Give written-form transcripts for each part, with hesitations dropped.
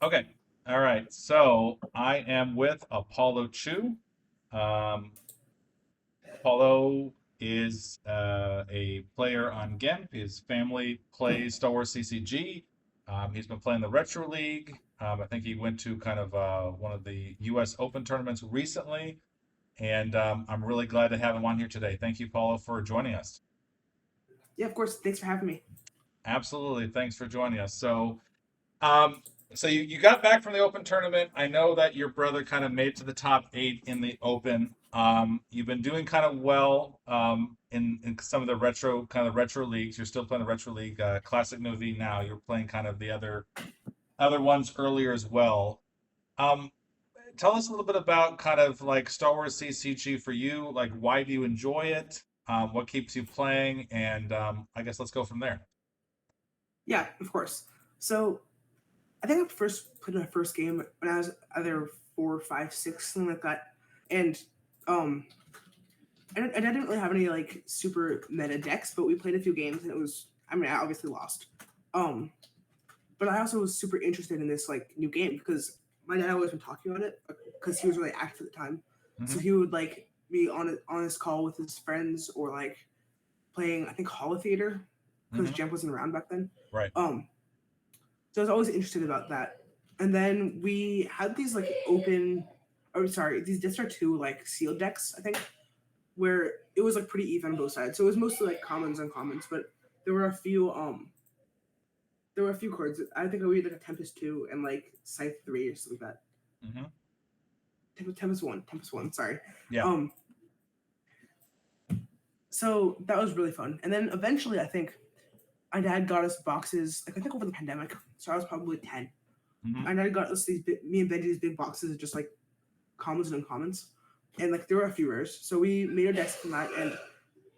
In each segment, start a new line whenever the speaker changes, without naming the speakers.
Okay. All right. So I am with Apollo Chu. Um, Apollo is a player on GIMP. His family plays SWCCG. He's been playing the Retro League. I think he went to kind of one of the U.S. Open tournaments recently. And I'm really glad to have him on here today. Thank you, Apollo, for joining us.
Yeah, of course. Thanks for having me.
Absolutely. Thanks for joining us. Um, so you got back from the Open tournament. I know that your brother kind of made it to the top eight in the Open. You've been doing kind of well in some of the retro leagues. You're still playing the retro league, Classic Novi now. You're playing kind of the other ones earlier as well. Um, Tell us a little bit about kind of like Star Wars CCG for you. Like, why do you enjoy it? What keeps you playing? And I guess let's go from there.
Yeah, of course. So I think I first played my first game when I was either four, five, six, something like that. And um, I didn't really have any like super meta decks, but we played a few games and it was. I mean, I obviously lost. Um, but I also was super interested in this like new game because my dad always been talking about it because he was really active at the time. So
Hmm.
he would like be on his call with his friends or like playing I think Holo Theater because
Hmm.
Jump wasn't around back then.
Right.
Um, so I was always interested about that. And then we had these like open, or sorry, these Distar 2 like sealed decks, I think, where it was like pretty even on both sides. So it was mostly like commons and commons, but there were a few there were a few cards. I think I read like a Tempest 2 and like Scythe 3 or something like that.
Hmm.
Tempest 1, sorry.
Yeah.
Um so that was really fun. And then eventually I think my dad got us boxes, like I think over the pandemic. So I was probably 10.
Hmm.
My dad got us me and Benji these big boxes of just like commons and uncommons, and like there were a few rares. So we made our decks from that, and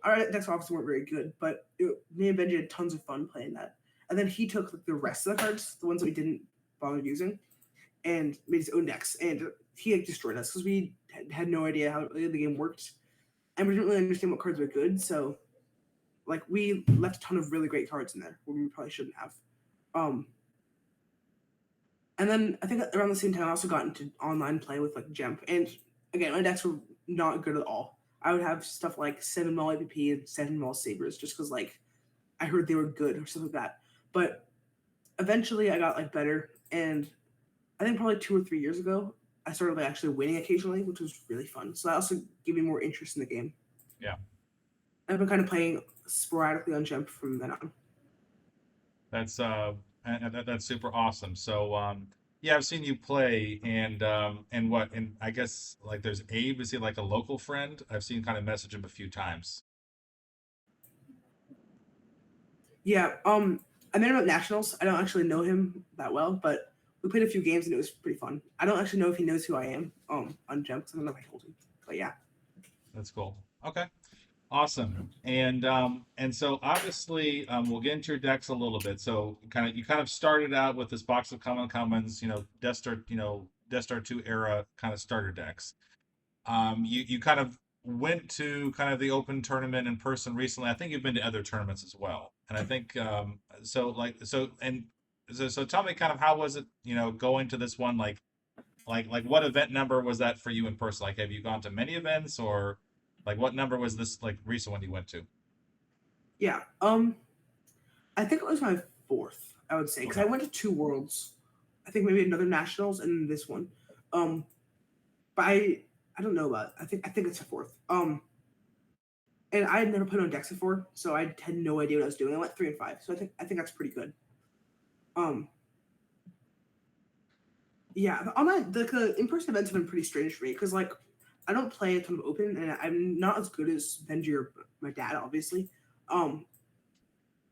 our decks obviously weren't very good, but me and Benji had tons of fun playing that. And then he took like, the rest of the cards, the ones that we didn't bother using, and made his own decks. And he like destroyed us because we had no idea how the game worked, and we didn't really understand what cards were good. So like we left a ton of really great cards in there where we probably shouldn't have. Um, and then I think around the same time I also got into online play with like Jump, and again my decks were not good at all. I would have stuff like 7 mall APP and 7 mall sabers just because like I heard they were good or something like that. But eventually I got like better, and I think probably 2 or 3 years ago I started like actually winning occasionally, which was really fun. So that also gave me more interest in the game.
Yeah.
I've been kind of playing sporadically on Jump from then on.
That's that's super awesome. Yeah, I've seen you play and what and I guess like there's Abe, is he like a local friend? I've seen kind of message him a few times.
Yeah, I met him at nationals. I don't actually know him that well, but we played a few games and it was pretty fun. I don't actually know if he knows who I am. On Jump, 'cause I don't know if I told him, but yeah,
That's cool. Okay. Awesome. And so obviously we'll get into your decks a little bit. So you kind of started out with this box of commons, Death Star 2 era kind of starter decks. You kind of went to kind of the open tournament in person recently. I think you've been to other tournaments as well. And I think so tell me kind of how was it, going to this one like what event number was that for you in person? Like have you gone to many events or like what number was this like recent one you went to?
yeah. I think it was my fourth. I would say because
Okay.
I went to two worlds. I think maybe another nationals and then this one. Um, but I don't know about it. I think it's a fourth. And I had never played on decks before, so I had no idea what I was doing. I went 3 and 5, so I think that's pretty good. Um, yeah, on that the in person events have been pretty strange for me because like I don't play a ton of open, and I'm not as good as Benji or my dad, obviously. Um,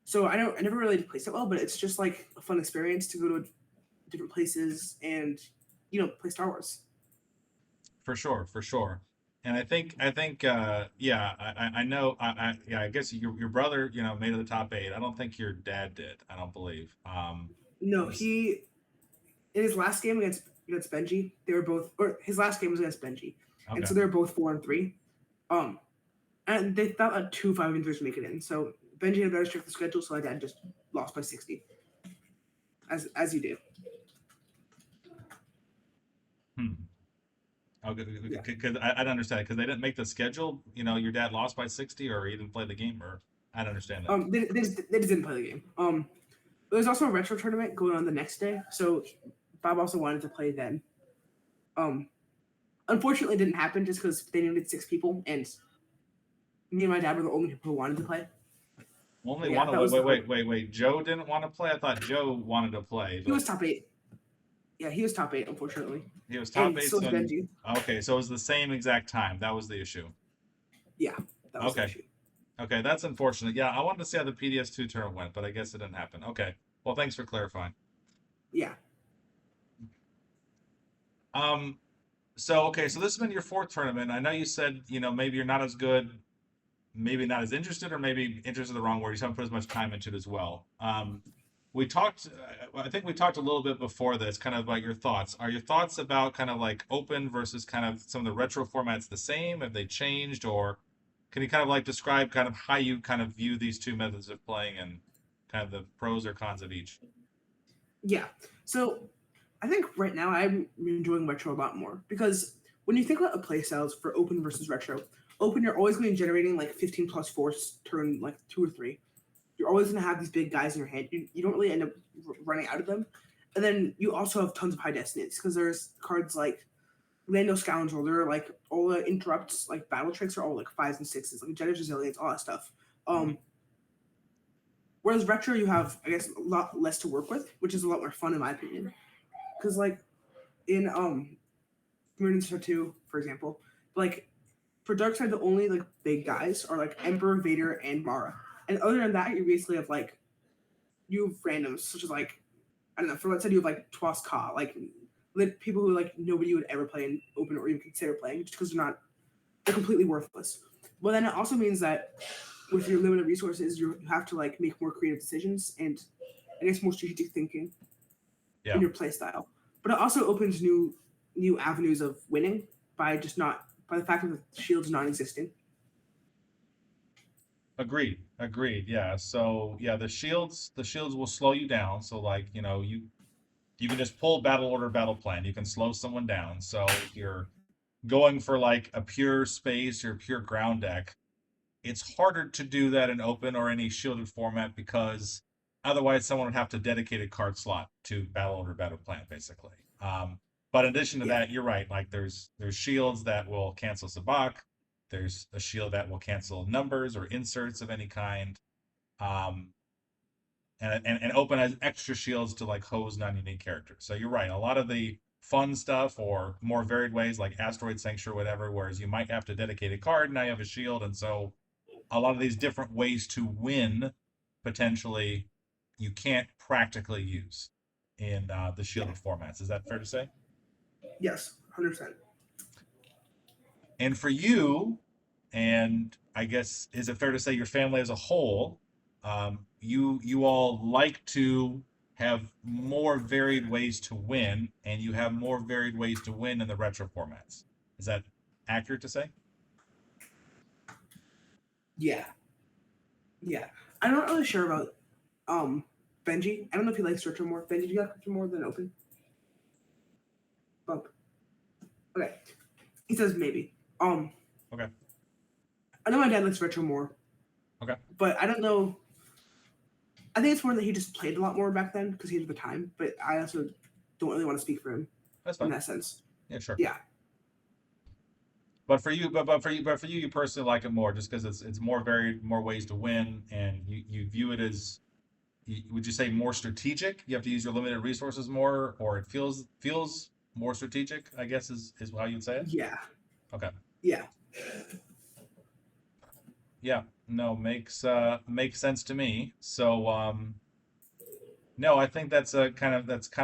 so I never really placed it well, but it's just like a fun experience to go to different places and play Star Wars.
For sure, for sure. And I think yeah, I know yeah, I guess your brother, made it the top eight. I don't think your dad did, I don't believe.
No,
Was
he in his last game against Benji, they were both or his last game was against Benji, and
okay.
so they were both 4 and 3. Um, and they thought a 2 5 and 3s make it in. So Benji had a better strength of schedule, so my dad just lost by 60, as you do.
Oh,
Yeah.
because I don't understand it because they didn't make the schedule. Your dad lost by 60, or he didn't play the game, or I don't understand that.
They just didn't play the game. There's also a retro tournament going on the next day, so Bob also wanted to play then. Um, Unfortunately, it didn't happen just because they needed 6 people, and me and my dad were the only people who wanted to play.
Only
But yeah,
one.
that
Wait,
was the
wait,
hard.
wait, wait, wait. Joe didn't want to play. I thought Joe wanted to play,
He
but
was top 8. Yeah, he was top 8, unfortunately,
he was top
and
eight.
so was
So
Benji.
okay, so it was the same exact time. That was the issue.
Yeah, that was the
Okay,
issue.
okay, that's unfortunate. Yeah, I wanted to see how the PDS2 tournament went, but I guess it didn't happen. Okay, well, thanks for clarifying.
Yeah,
Um, so okay, so this has been your fourth tournament. I know you said maybe you're not as good, maybe not as interested, or maybe interested the wrong word. You just haven't put as much time into it as well. We talked. I think we talked a little bit before this, kind of about your thoughts. Are your thoughts about kind of like open versus kind of some of the retro formats the same? Have they changed, or can you kind of like describe kind of how you kind of view these two methods of playing and kind of the pros or cons of each?
yeah. So I think right now I'm enjoying retro a lot more because when you think about a play styles for open versus retro, open you're always going to be generating like 15 plus force turn like 2 or 3. You're always going to have these big guys in your hand. You don't really end up running out of them. And then you also have tons of high destinies because there's cards like Lando Scoundrel. There are like all the interrupts, like battle tricks are all like 5s and 6s, like Jenner's Resilience, all that stuff.
Mm-hmm.
Whereas retro, you have, I guess, a lot less to work with, which is a lot more fun in my opinion. Because like in Moon Star 2, for example, like for Darkseid, the only like big guys are like Emperor, Vader, and Mara. And other than that, you basically have like you have randoms such as like I don't know. For let's say you have like Twas Ka, like people who like nobody would ever play in open or even consider playing just because they're completely worthless. But then it also means that with your limited resources, you have to like make more creative decisions and I guess more strategic thinking in
Yeah.
your play style. But it also opens new avenues of winning by just not by the fact that the shield's non-existent.
Agreed. Agreed. Yeah. So yeah, the shields will slow you down. So like, you can just pull battle order battle plan. You can slow someone down. So if you're going for like a pure space or pure ground deck, it's harder to do that in open or any shielded format because otherwise someone would have to dedicate a card slot to battle order battle plan basically. But in addition to
Yeah,
that, you're right. Like there's shields that will cancel sabak. There's a shield that will cancel numbers or inserts of any kind. Um, and open has extra shields to like hose non-unique characters. So you're right. A lot of the fun stuff or more varied ways like Asteroid Sanctuary, whatever, whereas you might have to dedicate a card, now you have a shield, and so a lot of these different ways to win potentially you can't practically use in the
yeah,
shielded formats. Is that fair to say?
yes, 100%.
And for you, and I guess is it fair to say your family as a whole, you all like to have more varied ways to win, and you have more varied ways to win in the retro formats. Is that accurate to say?
Yeah, yeah. I'm not really sure about um Benji. I don't know if he likes retro more. Benji, do you like retro more than open? Bump. Okay. He says maybe.
Okay.
I know my dad likes retro more,
Okay.
but I don't know. I think it's more that he just played a lot more back then because he had the time. But I also don't really want to speak for him
That's
in
fine.
that sense.
Yeah, sure.
Yeah,
But for you, but for you, you personally like it more just because it's more varied, more ways to win, and you view it as would you say more strategic? You have to use your limited resources more, or it feels more strategic, I guess is how you'd say it.
yeah,
Okay.
yeah,
Yeah. No, makes sense to me. So no, I think that's kind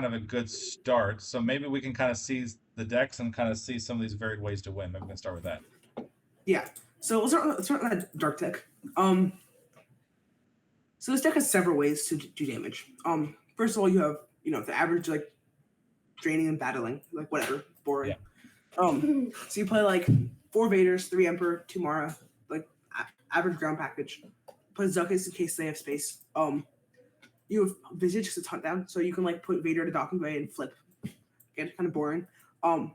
of a good start. So maybe we can kind of see the decks and kind of see some of these varied ways to win. Maybe we can start with that.
yeah. So let's start with that dark deck. So this deck has several ways to do damage. First of all, you have the average like draining and battling, like whatever, boring.
Yeah.
So you play like 4 Vaders, 3 Emperor, 2 Mara, like average ground package. Play Zuckus in case they have space. You have Visage because it's hunt down, so you can like put Vader to docking bay and flip. Again, kind of boring. Um,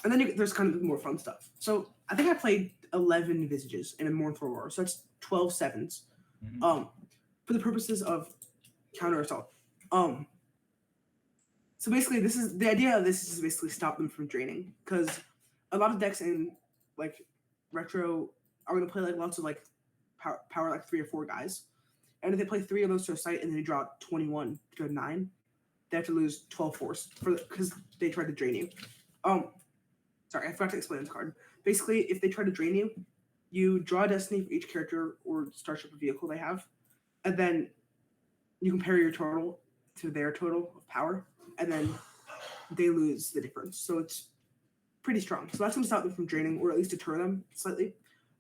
And then there's kind of more fun stuff. So I think I played 11 Visages in a Mournful Roar. So that's 12 sevens.
Mm-hmm.
For the purposes of counter assault. Um, so basically, this is the idea of this is to basically stop them from draining because a lot of decks in like retro are going to play like lots of like power like 3 or 4 guys, and if they play 3 of those to a site and then they draw 21 to a 9, they have to lose 12 force for because they tried to drain you. Sorry, I forgot to explain this card. Basically, if they try to drain you, you draw a destiny for each character or starship or vehicle they have, and then you compare your total to their total of power, and then they lose the difference. So it's pretty strong. So that's going to stop them from draining, or at least deter them slightly.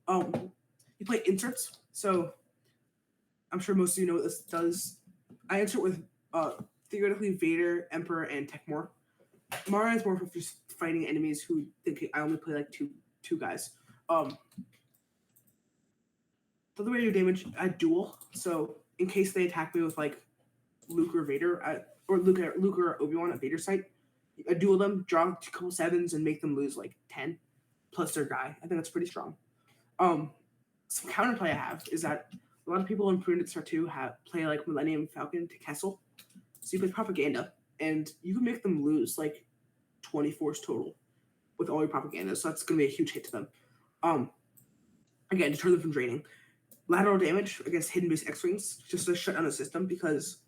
You play inserts. So I'm sure most of you know what this does. I insert with theoretically Vader, Emperor, and Techmore. Mara is more for just fighting enemies who think I only play like two guys. The other way to do damage, I duel. So in case they attack me with like Luke or Vader, or Luke or Obi-Wan at Vader's site, I duel them, draw a couple sevens, and make them lose like 10 plus their guy. I think that's pretty strong. Some counterplay I have is that a lot of people in Pruned Star 2 play like Millennium Falcon to Kessel. So you play propaganda, and you can make them lose like 20 force total with all your propaganda. So that's going to be a huge hit to them. Again, deter them from draining. Lateral damage against hidden base X-Wings, just to shut down the system, because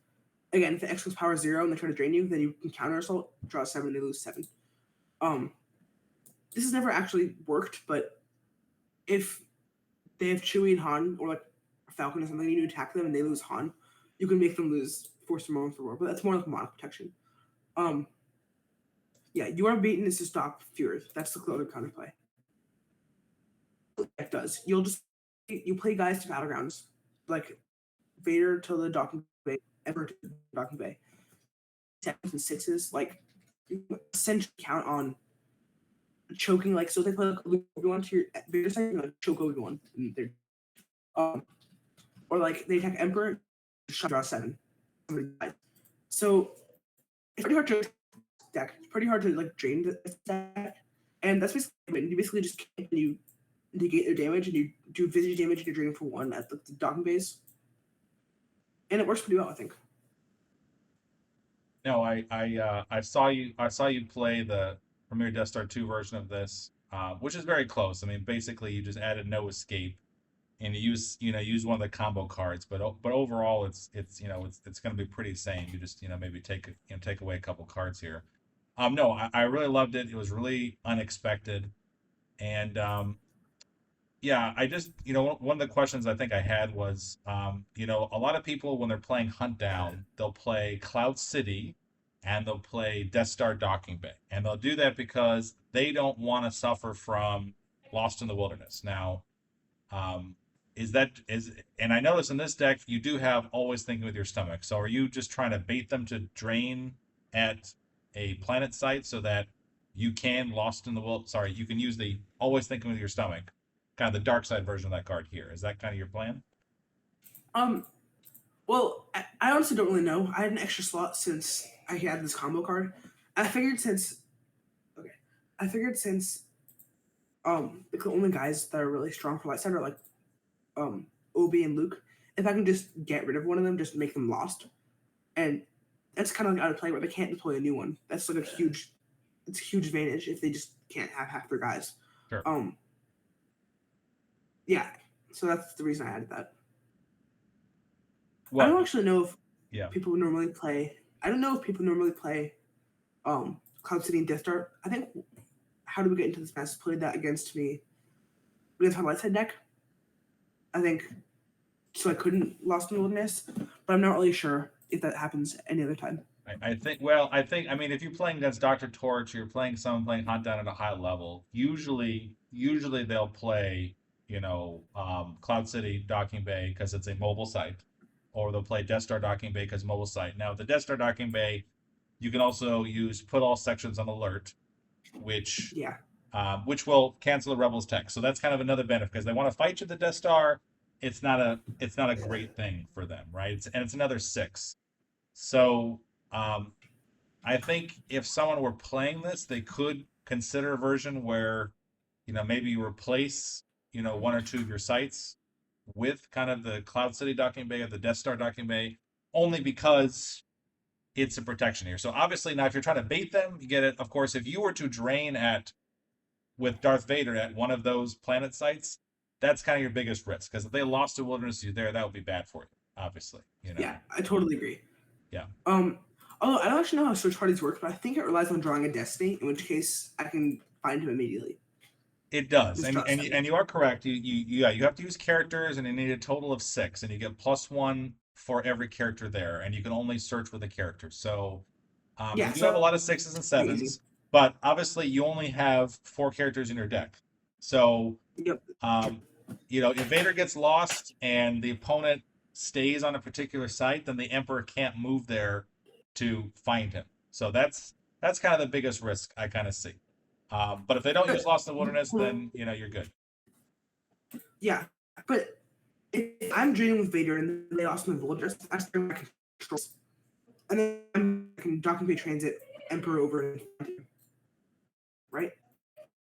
again, if the X-Wings power 0 and they try to drain you, then you can counter assault, draw 7, they lose 7. This has never actually worked, but if they have Chewie and Han, or like a Falcon or something, you need to attack them and they lose Han, you can make them lose Force of Moment for War, but that's more like mono protection. Yeah, you are beaten is to stop Fury. That's the other counterplay. It does. You play guys to battlegrounds, like Vader to the docking bay, Emperor to the docking bay. 7s and 6s, like you essentially count on choking. Like so, they play like Obi-Wan to your Vader side, like choke Obi-Wan, and they're or like they attack Emperor, draw 7. So it's pretty hard to deck. It's pretty hard to like drain the deck, and that's basically you basically just camp and you negate their damage and you do visage damage and you're draining for 1 at the docking base, and it works pretty well, I think.
No, I saw you play the Premier Death Star 2 version of this, which is very close. I mean, basically you just added no escape, and you use one of the combo cards, but overall it's going to be pretty same. You just maybe take away a couple cards here. No, I really loved it. It was really unexpected, and yeah, I just one of the questions I think I had was a lot of people when they're playing Hunt Down, they'll play Cloud City, and they'll play Death Star Docking Bay, and they'll do that because they don't want to suffer from Lost in the Wilderness. Now, and I notice in this deck you do have Always Thinking with Your Stomach. So are you just trying to bait them to drain at a planet site so that you can you can use the Always Thinking with Your Stomach, kind of the dark side version of that card here. Is that kind of your plan?
Well, I honestly don't really know. I had an extra slot since I had this combo card. I figured since the only guys that are really strong for light side are like Obi and Luke. If I can just get rid of one of them, just make them lost, and that's kind of like out of play where they can't deploy a new one. That's like a huge advantage if they just can't have half their guys.
Sure.
Yeah, so that's the reason I added that.
What?
I don't actually know if
Yeah.
people normally play. I don't know if people normally play Cloud City and Death Star. I think How Do We Get Into This Mess played that against me against my light side deck. I think so. I couldn't Lost in the Wilderness, but I'm not really sure if that happens any other time.
I think I mean if you're playing against Dr. Torch, or you're playing someone playing Hunt Down at a high level, usually they'll play Cloud City Docking Bay because it's a mobile site, or they'll play Death Star Docking Bay because mobile site. Now the Death Star Docking Bay, you can also use Put All Sections on Alert, which will cancel the Rebels tech. So that's kind of another benefit because they want to fight you the Death Star. It's not a great thing for them, right? It's another 6. So I think if someone were playing this, they could consider a version where, maybe you replace, one or two of your sites with kind of the Cloud City docking bay or the Death Star docking bay, only because it's a protection here. So obviously now if you're trying to bait them, you get it. Of course, if you were to drain at with Darth Vader at one of those planet sites, that's kind of your biggest risk. Because if they lost a wilderness you there, that would be bad for you, obviously.
Yeah, I totally agree.
Yeah.
Although I don't actually know how search parties work, but I think it relies on drawing a destiny, in which case I can find him immediately.
It does,
Just
and
trust him.
and you are correct. You have to use characters, and you need a total of 6, and you get +1 for every character there, and you can only search with a character. So
Yeah,
you do have a
so
lot of 6s and
easy.
7s, but obviously you only have 4 characters in your deck. So
Yep.
if Vader gets lost and the opponent stays on a particular site, then the Emperor can't move there to find him. So that's kind of the biggest risk I kind of see. But if they don't use Lost in the Wilderness, then you're good.
Yeah, but if I'm draining with Vader and they lost in the Wilderness, I just bring my controls, and then I can dock and pay transit Emperor over, right?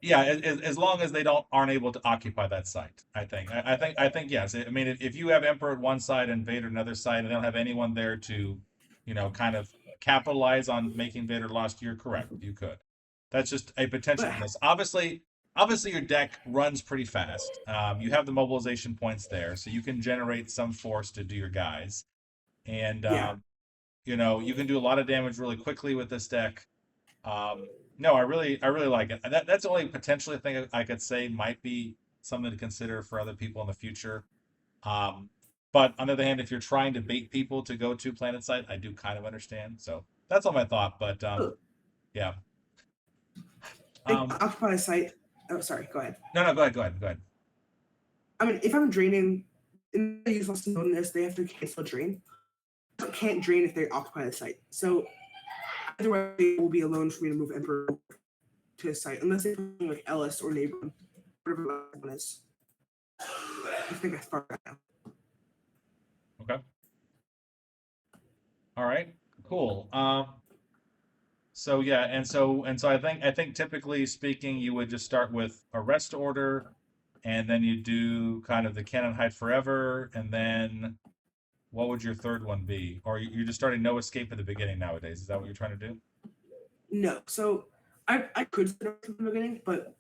Yeah, as long as they aren't able to occupy that site, I think. I think yes. I mean, if you have Emperor at one side and Vader another side, and they don't have anyone there to, kind of capitalize on making Vader lost, you're correct. You could. That's just a potential
But
miss. Obviously, your deck runs pretty fast. You have the mobilization points there, so you can generate some force to do your guys, and
yeah,
you can do a lot of damage really quickly with this deck. No, I really like it. That's the only potentially thing I could say might be something to consider for other people in the future. Um, but on the other hand, if you're trying to bait people to go to Planet Site, I do kind of understand. So that's all my thought. But yeah.
like
Um,
occupy a site. Oh, sorry. Go ahead.
no, go ahead.
I mean, if I'm draining, in the use lost in the Wilderness, they have to cancel a drain. I can't drain if they occupy the site. So either way, it will be alone for me to move Emperor to his site, unless they're like Ellis or Neighbor, whatever that one is. I think I far out now.
Okay. All right. Cool. So yeah, and so I think typically speaking, you would just start with arrest order, and then you do kind of the cannon hide forever, and then what would your third one be? Or you're just starting no escape at the beginning nowadays? Is that what you're trying to do?
No, so I could start from the beginning, but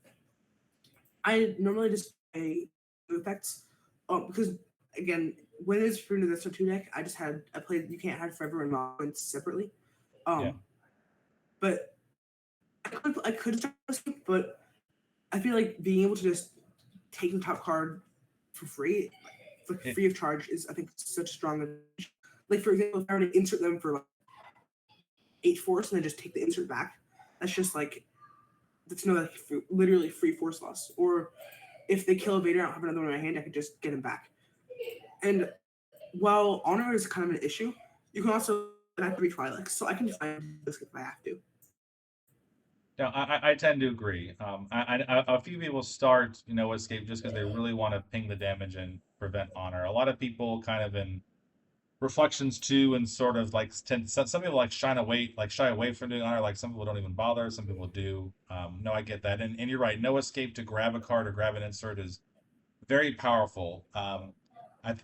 I normally just play the effects. Because again, when it's for the Star 2 deck, I played You Can't Hide Forever and Moments separately.
Yeah.
But I could start this, but I feel like being able to just take the top card for free, like
It,
free of charge, is I think such a strong advantage. Like for example, if I were to insert them for like 8 force and then just take the insert back, that's just like that's no like literally free force loss. Or if they kill a Vader, I don't have another one in my hand, I could just get him back. And while honor is kind of an issue, you can also have to retry like so I can find this if I have to.
no, I tend to agree. A few people start, escape just because they really want to ping the damage and prevent honor. A lot of people kind of in reflections too, and sort of like some people like shy away from doing honor. Like some people don't even bother. Some people do. No, I get that, and you're right. No escape to grab a card or grab an insert is very powerful.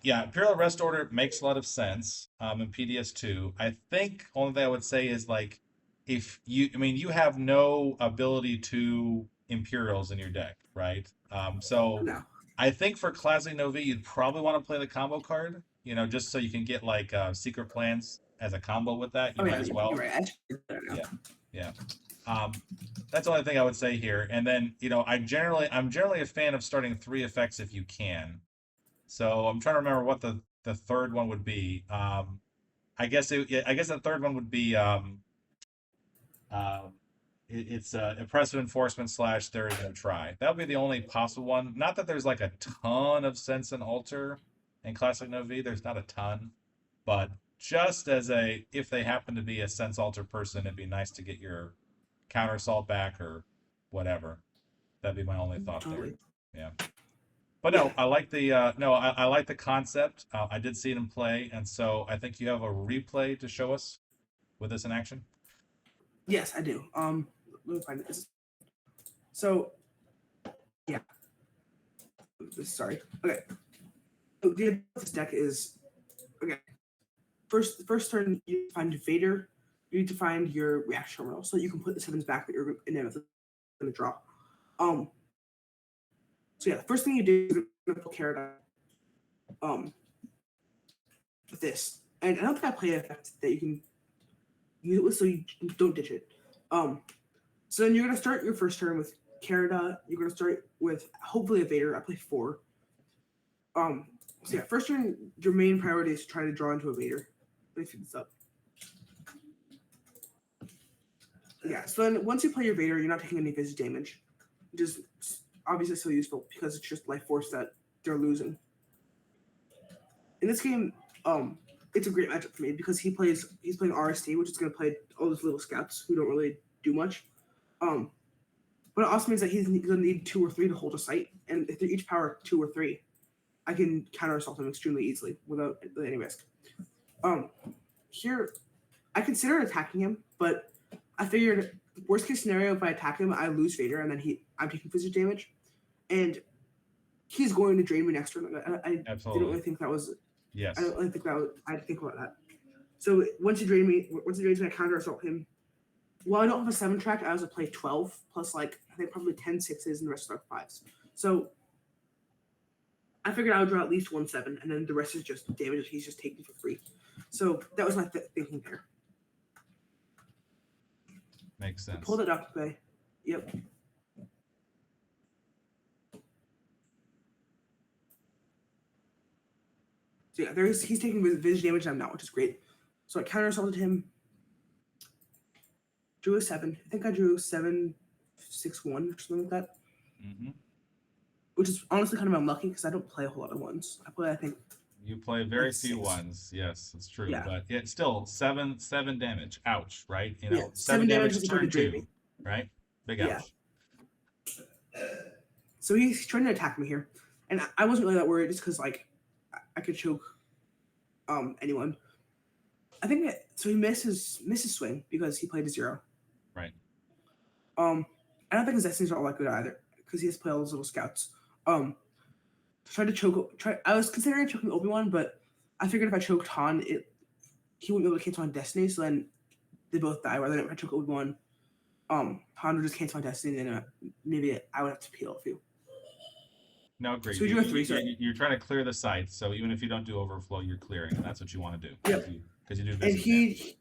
Yeah, Imperial Arrest Order makes a lot of sense in PDS2. I think only thing I would say is like if you have no ability to Imperials in your deck, right? So
No.
I think for Classic Nova, you'd probably want to play the combo card, just so you can get like Secret Plans as a combo with that. You
Oh
might
yeah,
as
you're
well.
right.
Yeah, yeah. That's the only thing I would say here. And then, I'm generally a fan of starting 3 effects if you can. So I'm trying to remember what the third one would be. I guess the third one would be um, it's impressive enforcement / there is no try. That would be the only possible one. Not that there's like a ton of sense and alter in Classic Novi. There's not a ton, but just as if they happen to be a sense alter person, it'd be nice to get your counter assault back or whatever. That'd be my only thought there.
Totally.
Yeah. But
Yeah.
no, I like the I like the concept. I did see it in play, and so I think you have a replay to show us with this in action.
Yes, I do. Let me find this. So yeah, sorry. Okay, so the idea of this deck is okay. First turn, you find Vader. You need to find your reaction terminal so that you can put the 7s back that you're inevitably going to draw. So yeah, the first thing you do is you're going to pull Carrot with this, and I don't think I play an effect that you can use it with, so you don't ditch it. So then you're going to start your first turn with Carrot. You're going to start with hopefully a Vader. I play 4. So yeah, first turn, your main priority is to try to draw into a Vader. Let me speed this up. Yeah, so then once you play your Vader, you're not taking any physical damage, which is obviously so useful because it's just life force that they're losing. In this game, it's a great matchup for me because he's playing RST, which is going to play all those little scouts who don't really do much. But it also means that he's going to need 2 or 3 to hold a site, and if they're each power 2 or 3, I can counter assault him extremely easily without any risk. Here, I considered attacking him, but I figured worst case scenario, if I attack him, I lose Vader, and then I'm taking physical damage, and he's going to drain me next turn. I didn't really think that was.
Yes.
I don't really think that was. I had to think about that. So once he drains me, I counter assault him. While I don't have a 7 track, I also play 12 plus I think probably 10 6s and the rest are 5s. So I figured I would draw at least 1 7, and then the rest is just damage he's just taking for free. So that was my thinking there.
Makes sense.
Pulled it up, okay. Yep. So yeah, he's taking vision damage. I'm not, which is great. So I counter assaulted him. Drew a 7. I think I drew 7 6 1 or something like that.
Mm-hmm.
Which is honestly kind of unlucky because I don't play a whole lot of 1s. I play, I think.
You play very few 1s. Yes, it's true.
Yeah.
But it's still 7 damage. Ouch, right? You know,
Yeah,
7 damage turn 2,
me.
right? Big ouch.
So he's trying to attack me here, and I wasn't really that worried just because I could choke anyone. I think so. He misses swing because he played a 0.
Right.
I don't think his destinies are all that good either because he has to play all those little scouts. Tried to choke. I was considering choking Obi-Wan, but I figured if I choked Han, he wouldn't be able to cancel on Destiny. So then they both die. Rather than if I choke Obi-Wan, Han would just cancel on Destiny, and then maybe I would have to peel a few.
No, great.
So
you're trying to clear the site, so even if you don't do overflow, you're clearing, and that's what you want to do.
Yep.
Because you do
And he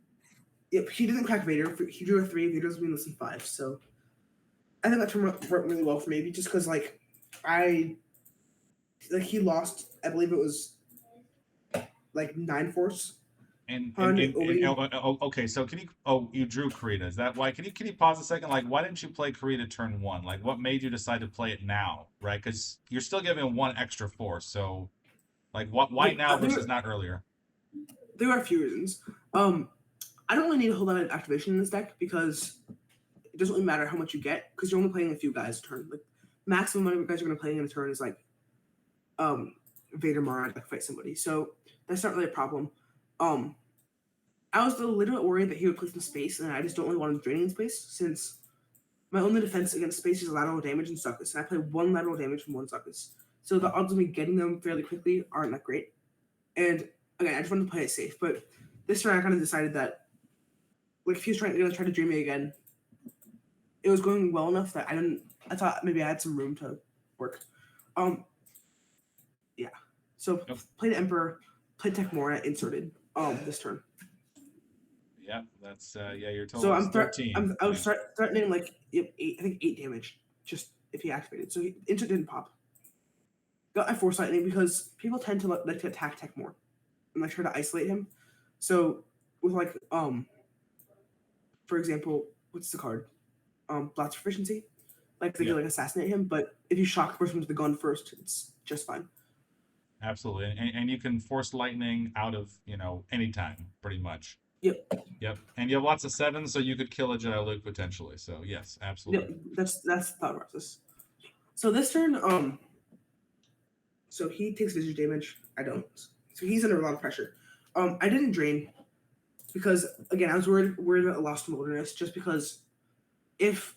didn't crack Vader. He drew a 3. Vader doesn't mean less than 5. So I think that turned out really well for me, just because he lost. I believe it was 9 force.
Okay, so can you? Oh, you drew Karita. Is that why? Can you pause a second? Why didn't you play Karita turn 1? What made you decide to play it now? Right? Because you're still giving 1 extra force. So, why now versus not earlier?
There are a few reasons. I don't really need a whole lot of activation in this deck because it doesn't really matter how much you get because you're only playing a few guys a turn. Maximum amount of guys you're going to play in a turn is Vader Mara to fight somebody. So that's not really a problem. I was a little bit worried that he would play some space, and I just don't really want him draining space since my only defense against space is lateral damage and suckers, and I play 1 lateral damage from 1 suckers. So the odds of me getting them fairly quickly aren't that great. And again, I just wanted to play it safe. But this turn, I kind of decided that if he was going to try to drain me again, it was going well enough that I thought maybe I had some room to work. Yeah. So played Emperor, played Tech Mora, inserted this turn.
Yeah, that's you're total.
So I'm
13.
I was threatening 8, I think 8 damage just if he activated. So insert didn't pop. Got my Force Lightning because people tend to like to attack Tech more and try to isolate him. So with for example, what's the card? Blast Proficiency. They could assassinate him, but if you shock the person with the gun first, it's just fine.
Absolutely, and you can force lightning out of any time, pretty much. Yep, and you have lots of 7s, so you could kill a Jedi Luke potentially. So yes, absolutely.
Yep, that's the thought process. So this turn, so he takes vision damage. I don't. So he's under a lot of pressure. I didn't drain because again I was worried about Lost in the Wilderness just because if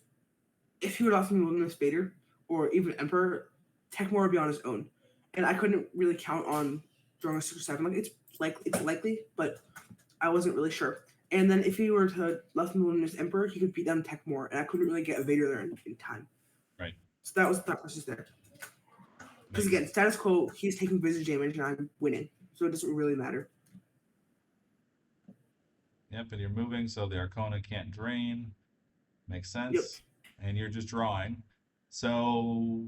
if he would often Wilderness Vader or even Emperor, Techmore would be on his own, and I couldn't really count on drawing a 6 or 7. Like it's likely, but I wasn't really sure. And then if he were to left Wilderness Emperor, he could beat them Techmore, and I couldn't really get a Vader there in time.
Right.
So that was the thought process there. Because
Makes
again,
sense.
status quo, he's taking visage damage and I'm winning, so it doesn't really matter.
Yep, and you're moving, so the Arcana can't drain. Makes sense.
Yep.
And you're just drawing. So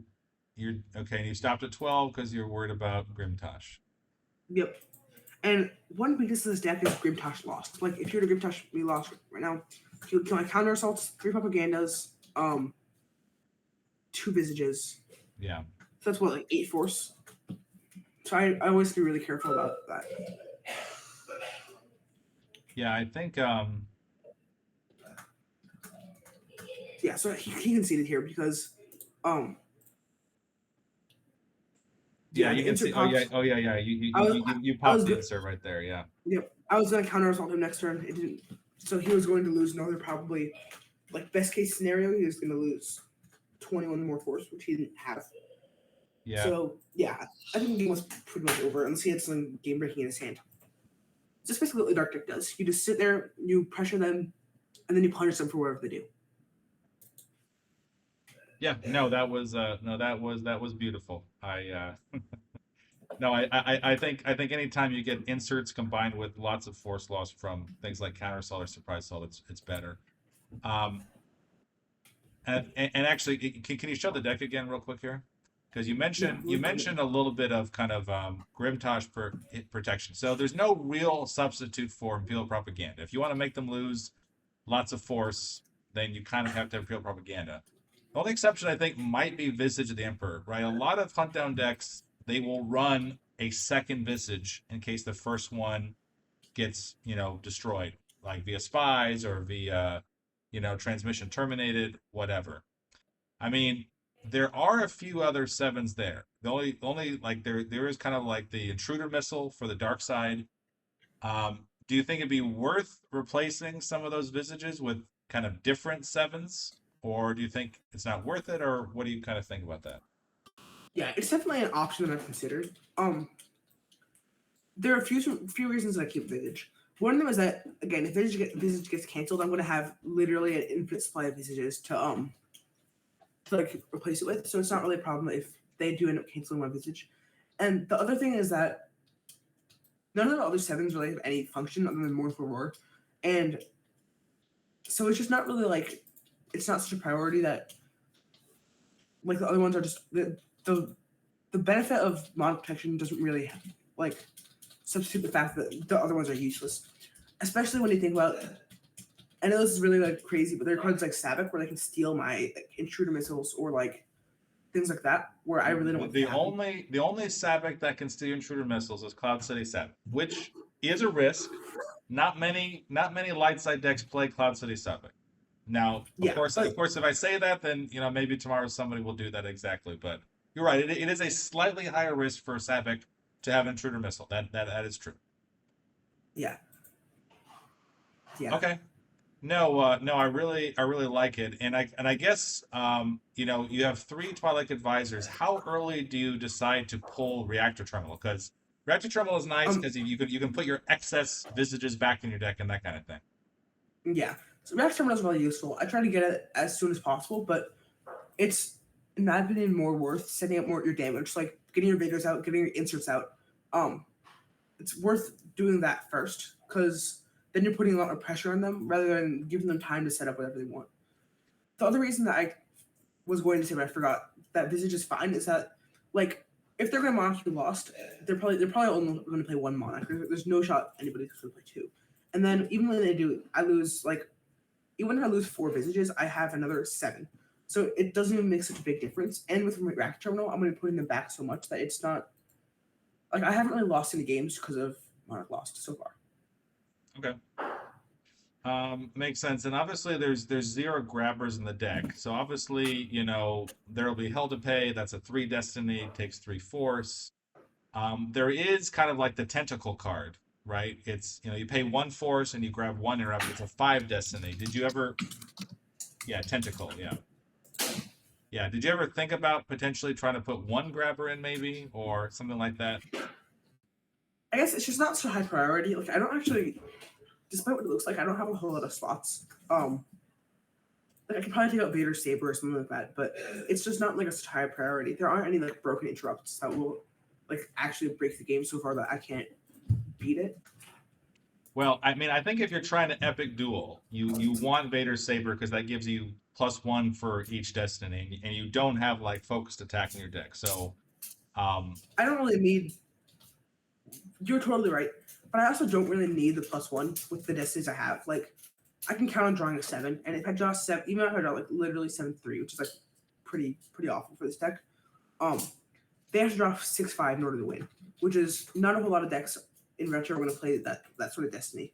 you're okay, and you stopped at 12 because you're worried about Grimtosh.
Yep. And one weakness of this deck is Grimtosh Lost. Like if you're to Grimtosh be lost right now, you can like counter assaults, 3 propagandas, 2 visages.
Yeah.
So that's what, like 8 force. So I always be really careful about that.
Yeah, I think
Yeah, so he conceded here because
yeah, you
the
can see.
insert
Oh yeah. You
I
popped
was
the
good.
insert right there. Yeah.
Yep. I was gonna counter assault him next turn. It didn't. So he was going to lose another probably, like best case scenario, he was going to lose 21 more force, which he didn't have.
Yeah.
So yeah, I think the game was pretty much over unless he had something game breaking in his hand. Just basically what the dark deck does. You just sit there, you pressure them, and then you punish them for whatever they do.
Yeah. No, that was beautiful. No, I think anytime you get inserts combined with lots of force loss from things like counter assault or surprise assault, it's better. And actually, can you show the deck again real quick here? Because you mentioned a little bit of kind of Grimtosh protection. So there's no real substitute for Imperial Propaganda. If you want to make them lose lots of force, then you kind of have to have Imperial Propaganda. The only exception I think might be Visage of the Emperor, right? A lot of hunt down decks, they will run a second Visage in case the first one gets, destroyed, like via spies or via, transmission terminated, whatever. I mean, there are a few other 7s there. The only like there is kind of like the intruder missile for the dark side. Do you think it'd be worth replacing some of those visages with kind of different 7s? Or do you think it's not worth it, or what do you kind of think about that?
Yeah, it's definitely an option that I've considered. There are a few reasons I keep Visage. One of them is that again, if Visage gets canceled, I'm going to have literally an infinite supply of Visages to like replace it with. So it's not really a problem if they do end up canceling my Visage. And the other thing is that none of the other 7s really have any function other than Mournful Roar, and so it's just not really like. It's not such a priority that like the other ones are just the benefit of mono protection doesn't really like substitute the fact that the other ones are useless, especially when you think about. I know this is really like crazy, but there are cards like Sabbath where they can steal my intruder missiles or like things like that where I really don't want
the only Sabbath that can steal intruder missiles is Cloud City Sabbath, which is a risk. Not many light side decks play Cloud City Sabbath. Now, of course, if I say that, then maybe tomorrow somebody will do that exactly. But you're right; it is a slightly higher risk for a Sabbath to have an intruder missile. That is true.
Yeah.
Okay. No, I really like it, and I guess you have 3 Twilight Advisors. How early do you decide to pull Reactor Terminal? Because Reactor Terminal is nice because you can put your excess visages back in your deck and that kind of thing.
Yeah. So Reactor Terminal is really useful. I try to get it as soon as possible, but it's in my opinion more worth setting up more your damage, like getting your Vaders out, getting your inserts out. It's worth doing that first because then you're putting a lot of pressure on them rather than giving them time to set up whatever they want. The other reason that I was going to say, but I forgot that Visage is fine is that like if they're going to Monarch be lost, they're probably only going to play 1 Monarch. There's no shot anybody's going to play 2. And then even when they do, I lose like. Even if I lose 4 Visages, I have another 7. So it doesn't even make such a big difference. And with Reactor Terminal, I'm going to be putting them back so much that it's not... Like, I haven't really lost any games because of Monarch Lost so far.
Okay. Makes sense. And obviously there's 0 grabbers in the deck. So obviously, there will be Hell to Pay. That's a 3 Destiny, takes 3 Force. There is kind of like the Tentacle card. Right, it's you pay 1 force and you grab 1 interrupt. It's a 5 Destiny. Did you ever? Yeah, Tentacle. Yeah. Yeah. Did you ever think about potentially trying to put one grabber in, maybe, or something like that?
I guess it's just not so high priority. Like I don't actually, despite what it looks like, I don't have a whole lot of slots. Like I could probably take out Vader Saber or something like that, but it's just not like a such high priority. There aren't any like broken interrupts that will like actually break the game so far that I can't beat it.
Well, I mean, I think if you're trying to epic duel, you want Vader's Saber because that gives you +1 for each destiny, and you don't have like focused attack in your deck. So, um,
I don't really need. You're totally right, but I also don't really need the +1 with the destinies I have. Like I can count on drawing a 7, and if I draw 7, even if I draw like literally 7-3, which is like pretty awful for this deck, um, they have to draw 6-5 in order to win, which is not a whole lot of decks in retro are going to play that sort of destiny.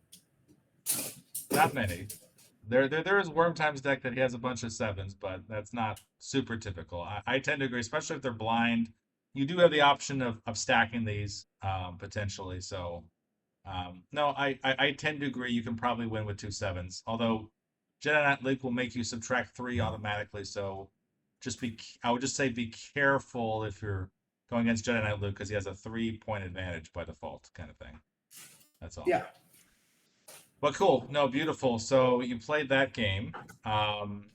not many. There is Wormtime's deck that he has a bunch of 7s, but that's not super typical. I tend to agree, especially if they're blind. You do have the option of stacking these potentially. So no, I tend to agree. You can probably win with 2 7s. Although Jedi Knight Link will make you subtract 3 automatically. So I would just say be careful if you're going against Jedi Knight Luke because he has a 3-point advantage by default, kind of thing. That's all.
Yeah.
But cool. No, beautiful. So you played that game. Um,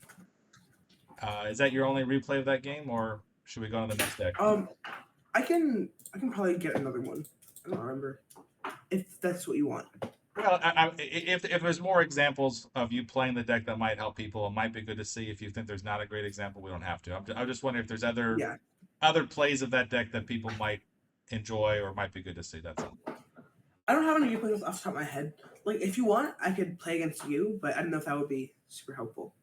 is that your only replay of that game, or should we go on to the next deck?
I can probably get another one. I don't remember if that's what you want.
Well, if there's more examples of you playing the deck that might help people, it might be good to see. If you think there's not a great example, we don't have to. I'm just wondering if there's
Yeah.
other plays of that deck that people might enjoy or might be good to see. That's all.
I don't have any gameplay off the top of my head. Like, if you want, I could play against you, but I don't know if that would be super helpful.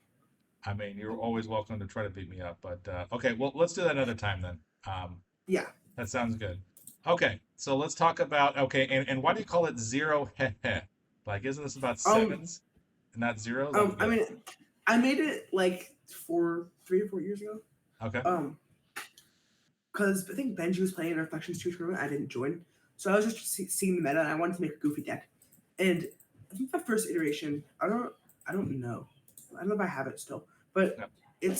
I mean, you're always welcome to try to beat me up, but okay. Well, let's do that another time then.
Yeah.
That sounds good. Okay, so let's talk about and why do you call it zero? Like, isn't this about
Um.
7s, not zeros?
I mean, I made it like 3 or 4 years ago.
Okay.
Because I think Benji was playing a Reflections 2 tournament. I didn't join, so I was just seeing the meta, and I wanted to make a goofy deck. And I think the first iteration, I don't know. I don't know if I have it still, but
Yeah.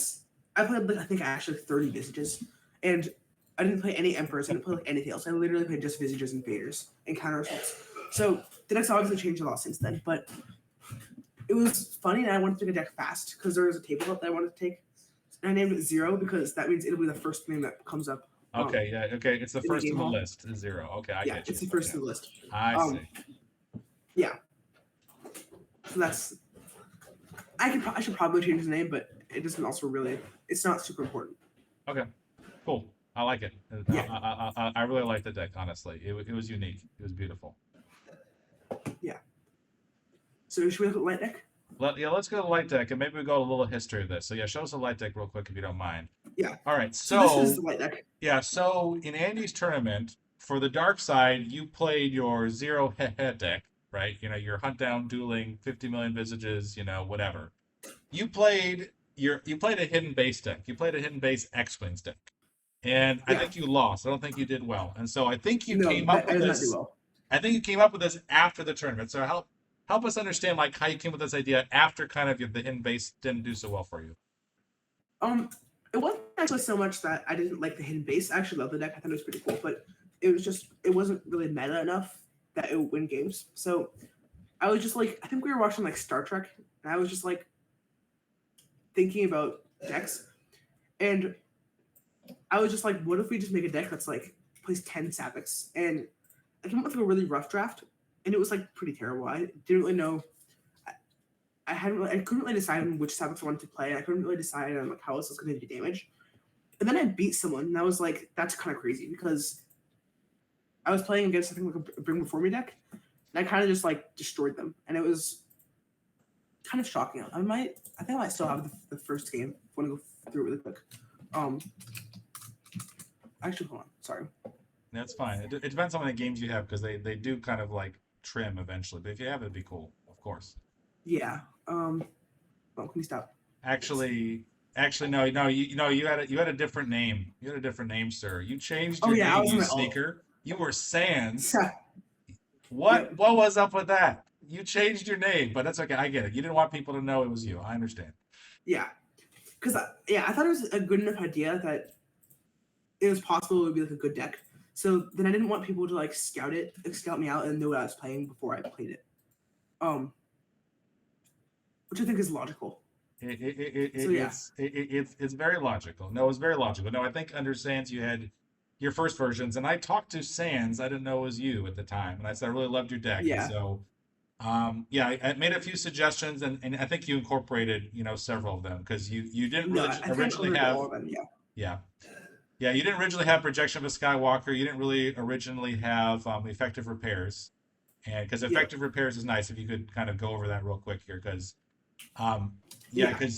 I played like I think actually 30 Visages, and I didn't play any Emperors. I didn't play like anything else. I literally played just Visages and Vaders and counter assaults. So the deck's obviously changed a lot since then, but it was funny, and I wanted to take a deck fast because there was a table up that I wanted to take. And I named it Zero because that means it'll be the first name that comes up.
Okay, yeah, okay. It's the
in the
first
game
on the
hall.
list. Is zero. Okay, I
Yeah,
get you.
it's the first
Okay.
in the list.
I see.
Yeah. So that's. I should probably change the name, but it doesn't also really. It's not super important.
Okay, cool. I like it.
Yeah.
I really like the deck. Honestly, it was unique. It was beautiful.
Yeah. So should we look at light deck?
Let's go to the light deck and maybe we go a little history of this. So yeah, show us the light deck real quick if you don't mind.
Yeah.
All right.
So this is the light deck.
Yeah, so in Andy's tournament, for the dark side, you played your zero deck, right? You know, your hunt down, dueling, 50 million visages, whatever. You played a hidden base deck. You played a hidden base X-Wings deck. And I think you lost. I don't think you did well. And so I think you came up with this.
Well.
I think you came up with this after the tournament. So help us understand like how you came with this idea after kind of the hidden base didn't do so well for you.
It wasn't actually so much that I didn't like the hidden base. I actually loved the deck. I thought it was pretty cool, but it wasn't really meta enough that it would win games. So I was just like, I think we were watching like Star Trek, and I was just like thinking about decks, and I was just like, what if we just make a deck that's like plays 10 Saviks? And I came up with a really rough draft, and it was like pretty terrible. I didn't really know. I couldn't really decide on which Saviks I wanted to play. I couldn't really decide on like how else was going to do damage. And then I beat someone, and I was like, that's kind of crazy because I was playing against something like a Bring Before Me deck, and I kind of just like destroyed them, and it was kind of shocking. I think I might still have the first game. I want to go through it really quick. Actually, hold on. Sorry.
That's fine. It depends on how many games you have because they do kind of like trim eventually. But if you have it, it'd be cool, of course.
Yeah. Well, can we stop?
Actually, no. You had a different name. You had a different name, sir. You changed your
I
name,
was
you
in
sneaker. You were Sans.
Yeah.
What was up with that? You changed your name, but that's okay. I get it. You didn't want people to know it was you. I understand.
Yeah. because I thought it was a good enough idea that it was possible it would be like a good deck. So then I didn't want people to like scout me out, and know what I was playing before I played it. Which I think is logical.
It's very logical. No, it's very logical. No, I think under Sans you had your first versions, and I talked to Sans. I didn't know it was you at the time, and I said I really loved your deck, and
Yeah,
so yeah, I made a few suggestions, and I think you incorporated several of them because you didn't
no,
really
I think I
originally
covered
have
all of them. Yeah,
yeah. Yeah, you didn't originally have projection of a Skywalker. You didn't really originally have effective repairs, and because
yeah,
effective repairs is nice, if you could kind of go over that real quick here, because um, yeah,
yeah,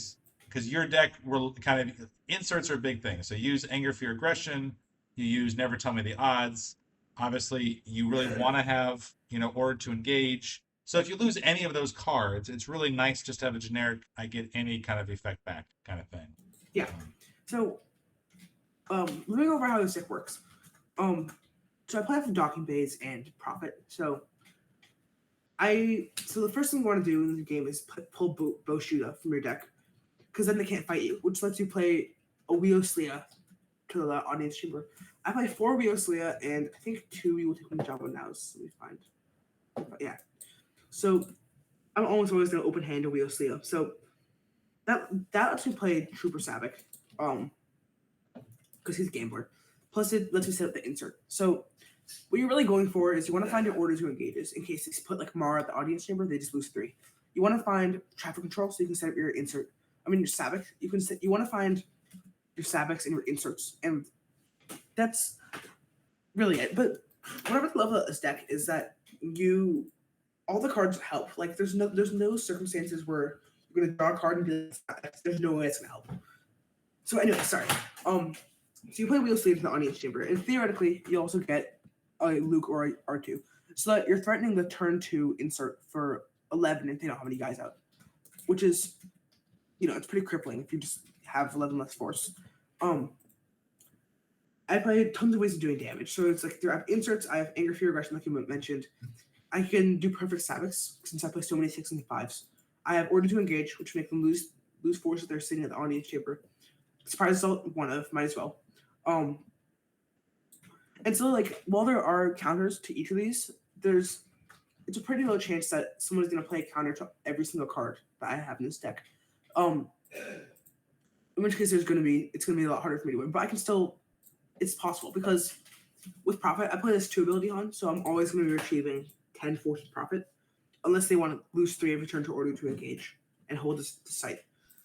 because your deck will kind of inserts are a big thing. So you use anger, fear, aggression. You use never tell me the odds. Obviously, you really want to have order to engage. So if you lose any of those cards, it's really nice just to have a generic I get any kind of effect back kind of thing.
yeah. So, let me go over how this deck works. So I play off of docking bays and profit. So the first thing you want to do in the game is pull Boshuda from your deck, because then they can't fight you, which lets you play a Weoslia to the audience chamber. I play 4 Weoslia, and I think 2 we will take from Java now. So let me find. Yeah. So I'm almost always going to open hand a Weoslia. So that lets me play Trooper Savick, because he's a gambler. Plus, it lets me set up the insert. So what you're really going for is you want to find your order to engages. In case they put like Mara at the audience chamber, they just lose 3. You want to find traffic control so you can set up your insert. I mean your Savick. You want to find your Saviks and your inserts, and that's really it. But what I really love about this deck is that all the cards help. Like there's no circumstances where you're gonna draw a card and be like, there's no way it's gonna help. So anyway, sorry. So you play Wheel Sleeve in the audience chamber, and theoretically you also get a Luke or a R2, so that you're threatening the turn 2 insert for 11 if they don't have any guys out, which is, it's pretty crippling if you just have 11 less force. I play tons of ways of doing damage. So it's like I have inserts, I have anger, fear, aggression, like you mentioned. I can do perfect Saviks since I play so many 6s and 5s. I have order to engage, which make them lose force if they're sitting at the audience chamber. Surprise assault, one of, might as well. And so like while there are counters to each of these, it's a pretty low chance that someone's gonna play a counter to every single card that I have in this deck. In which case it's gonna be a lot harder for me to win. But I can still, it's possible, because with profit, I play this 2 ability on, so I'm always gonna be retrieving 10 forces profit, unless they want to lose 3 every turn to order to engage and hold the site.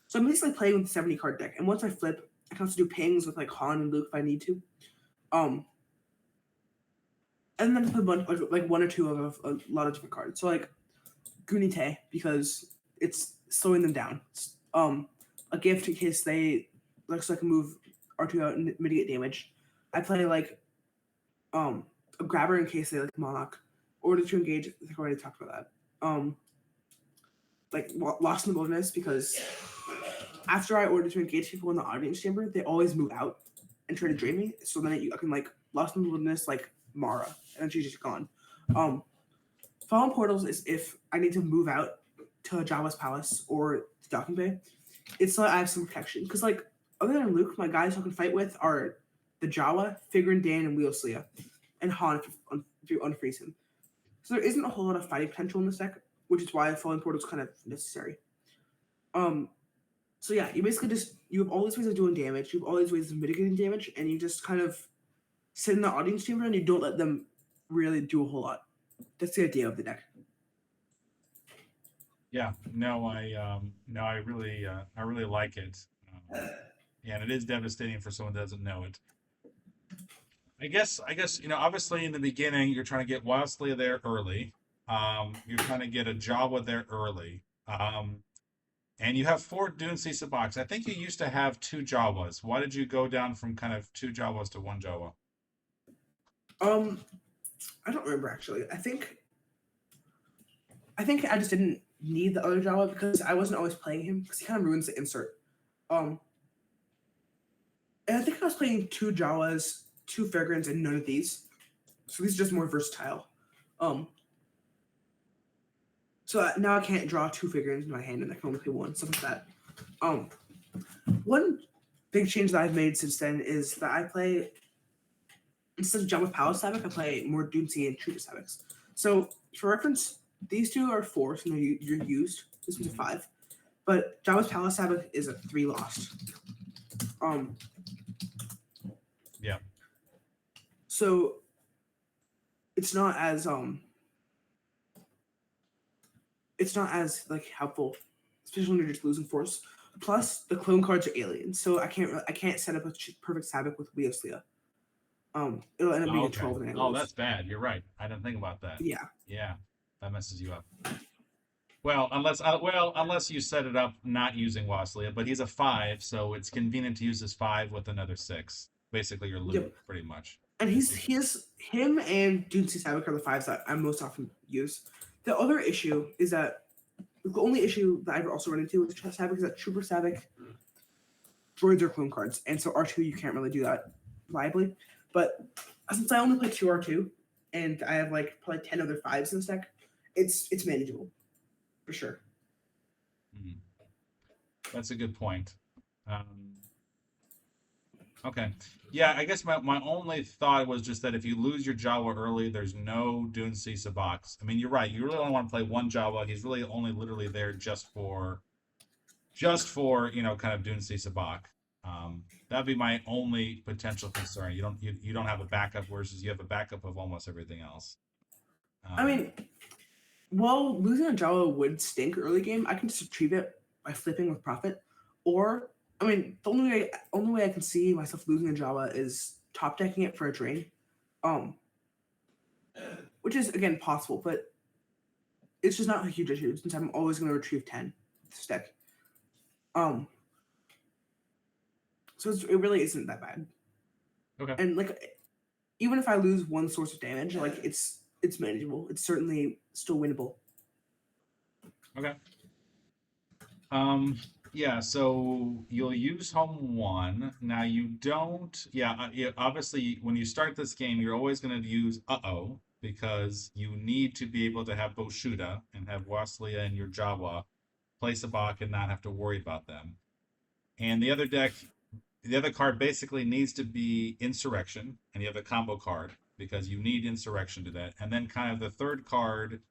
So I'm basically playing with the 70 card deck, and once I flip, I can also do pings with like Han and Luke if I need to. And then put a bunch, like 1 or 2 of a lot of different cards. So like Gunite, because it's slowing them down. A gift in case they so I can move R2 out and mitigate damage. I play like a grabber in case they like Monarch. Order to engage, I think I already talked about that. Like Lost in the Wilderness, because after I order to engage people in the audience chamber, they always move out and try to drain me. So then I can like Lost in the Wilderness, like Mara, and she's just gone. Fallen Portals is if I need to move out to Jabba's palace or to Docking Bay. It's so I have some protection, because like other than Luke, my guys who I can fight with are the Jawa, Figrin Dan, and Weoslia, and Han if you unfreeze him. So there isn't a whole lot of fighting potential in this deck, which is why Fallen Portal is kind of necessary. So yeah, you basically you have all these ways of doing damage, you have all these ways of mitigating damage, and you just kind of sit in the audience chamber and you don't let them really do a whole lot. That's the idea of the deck.
Yeah, no, I really like it. Yeah, and it is devastating for someone that doesn't know it. I guess obviously in the beginning you're trying to get Wesley there early. You're trying to get a Jawa there early. And you have 4 Dune Cisa box. I think you used to have 2 Jawas. Why did you go down from kind of 2 Jawas to 1 Jawa?
I don't remember actually. I think I just didn't need the other Jawa because I wasn't always playing him, because he kind of ruins the insert. And I think I was playing 2 Jawas, 2 Fairgrounds, and none of these. So these are just more versatile. So now I can't draw 2 Fairgrounds in my hand, and I can only play 1, stuff like that. One big change that I've made since then is that I play, instead of jump with Palace Sabec, I play more Dune CA and Trooper Sabecs. So for reference, these two are 4, so you're used. This one's a 5. But Java's Palace Sabec is a 3 lost.
Yeah.
So it's not as like helpful, especially when you're just losing force. Plus, the clone cards are aliens, so I can't set up a perfect Sabec with Weoslia. It'll end up being a 12 and
Oh, that's bad. You're right. I didn't think about that.
Yeah.
Yeah, that messes you up. Well, unless you set it up not using Waslia, but he's a 5, so it's convenient to use his 5 with another 6. Basically, your loot,
Yep.
pretty much.
And him and Dune C Sabec are the 5s that I most often use. The other issue is that the only issue that I've also run into with Sabec is that Trooper Sabec droids are clone cards, and so R2 you can't really do that viably. But since I only play 2 R2 and I have like probably 10 other 5s in this deck, it's manageable for sure.
Mm-hmm. That's a good point. Okay. Yeah, I guess my only thought was just that if you lose your Jawa early, there's no Dune C Sabox. I mean, you're right. You really only want to play one Jawa. He's really only literally there just for kind of Dune C Sabak. That'd be my only potential concern. You don't have a backup versus you have a backup of almost everything else.
I mean, while losing a Jawa would stink early game, I can just retrieve it by flipping with profit, or I mean, the only way I can see myself losing a Jawa is top decking it for a drain, which is again possible, but it's just not a huge issue since I'm always going to retrieve 10 with this deck. So it really isn't that bad.
Okay.
And like, even if I lose one source of damage, like it's manageable. It's certainly still winnable.
Okay. Yeah, so you'll use home 1. Now you don't, obviously when you start this game, you're always going to use uh-oh, because you need to be able to have Boshuda and have Waslia and your Jawa play Sabak and not have to worry about them. And the other card basically needs to be Insurrection, and you have a combo card because you need Insurrection to that. And then kind of the third card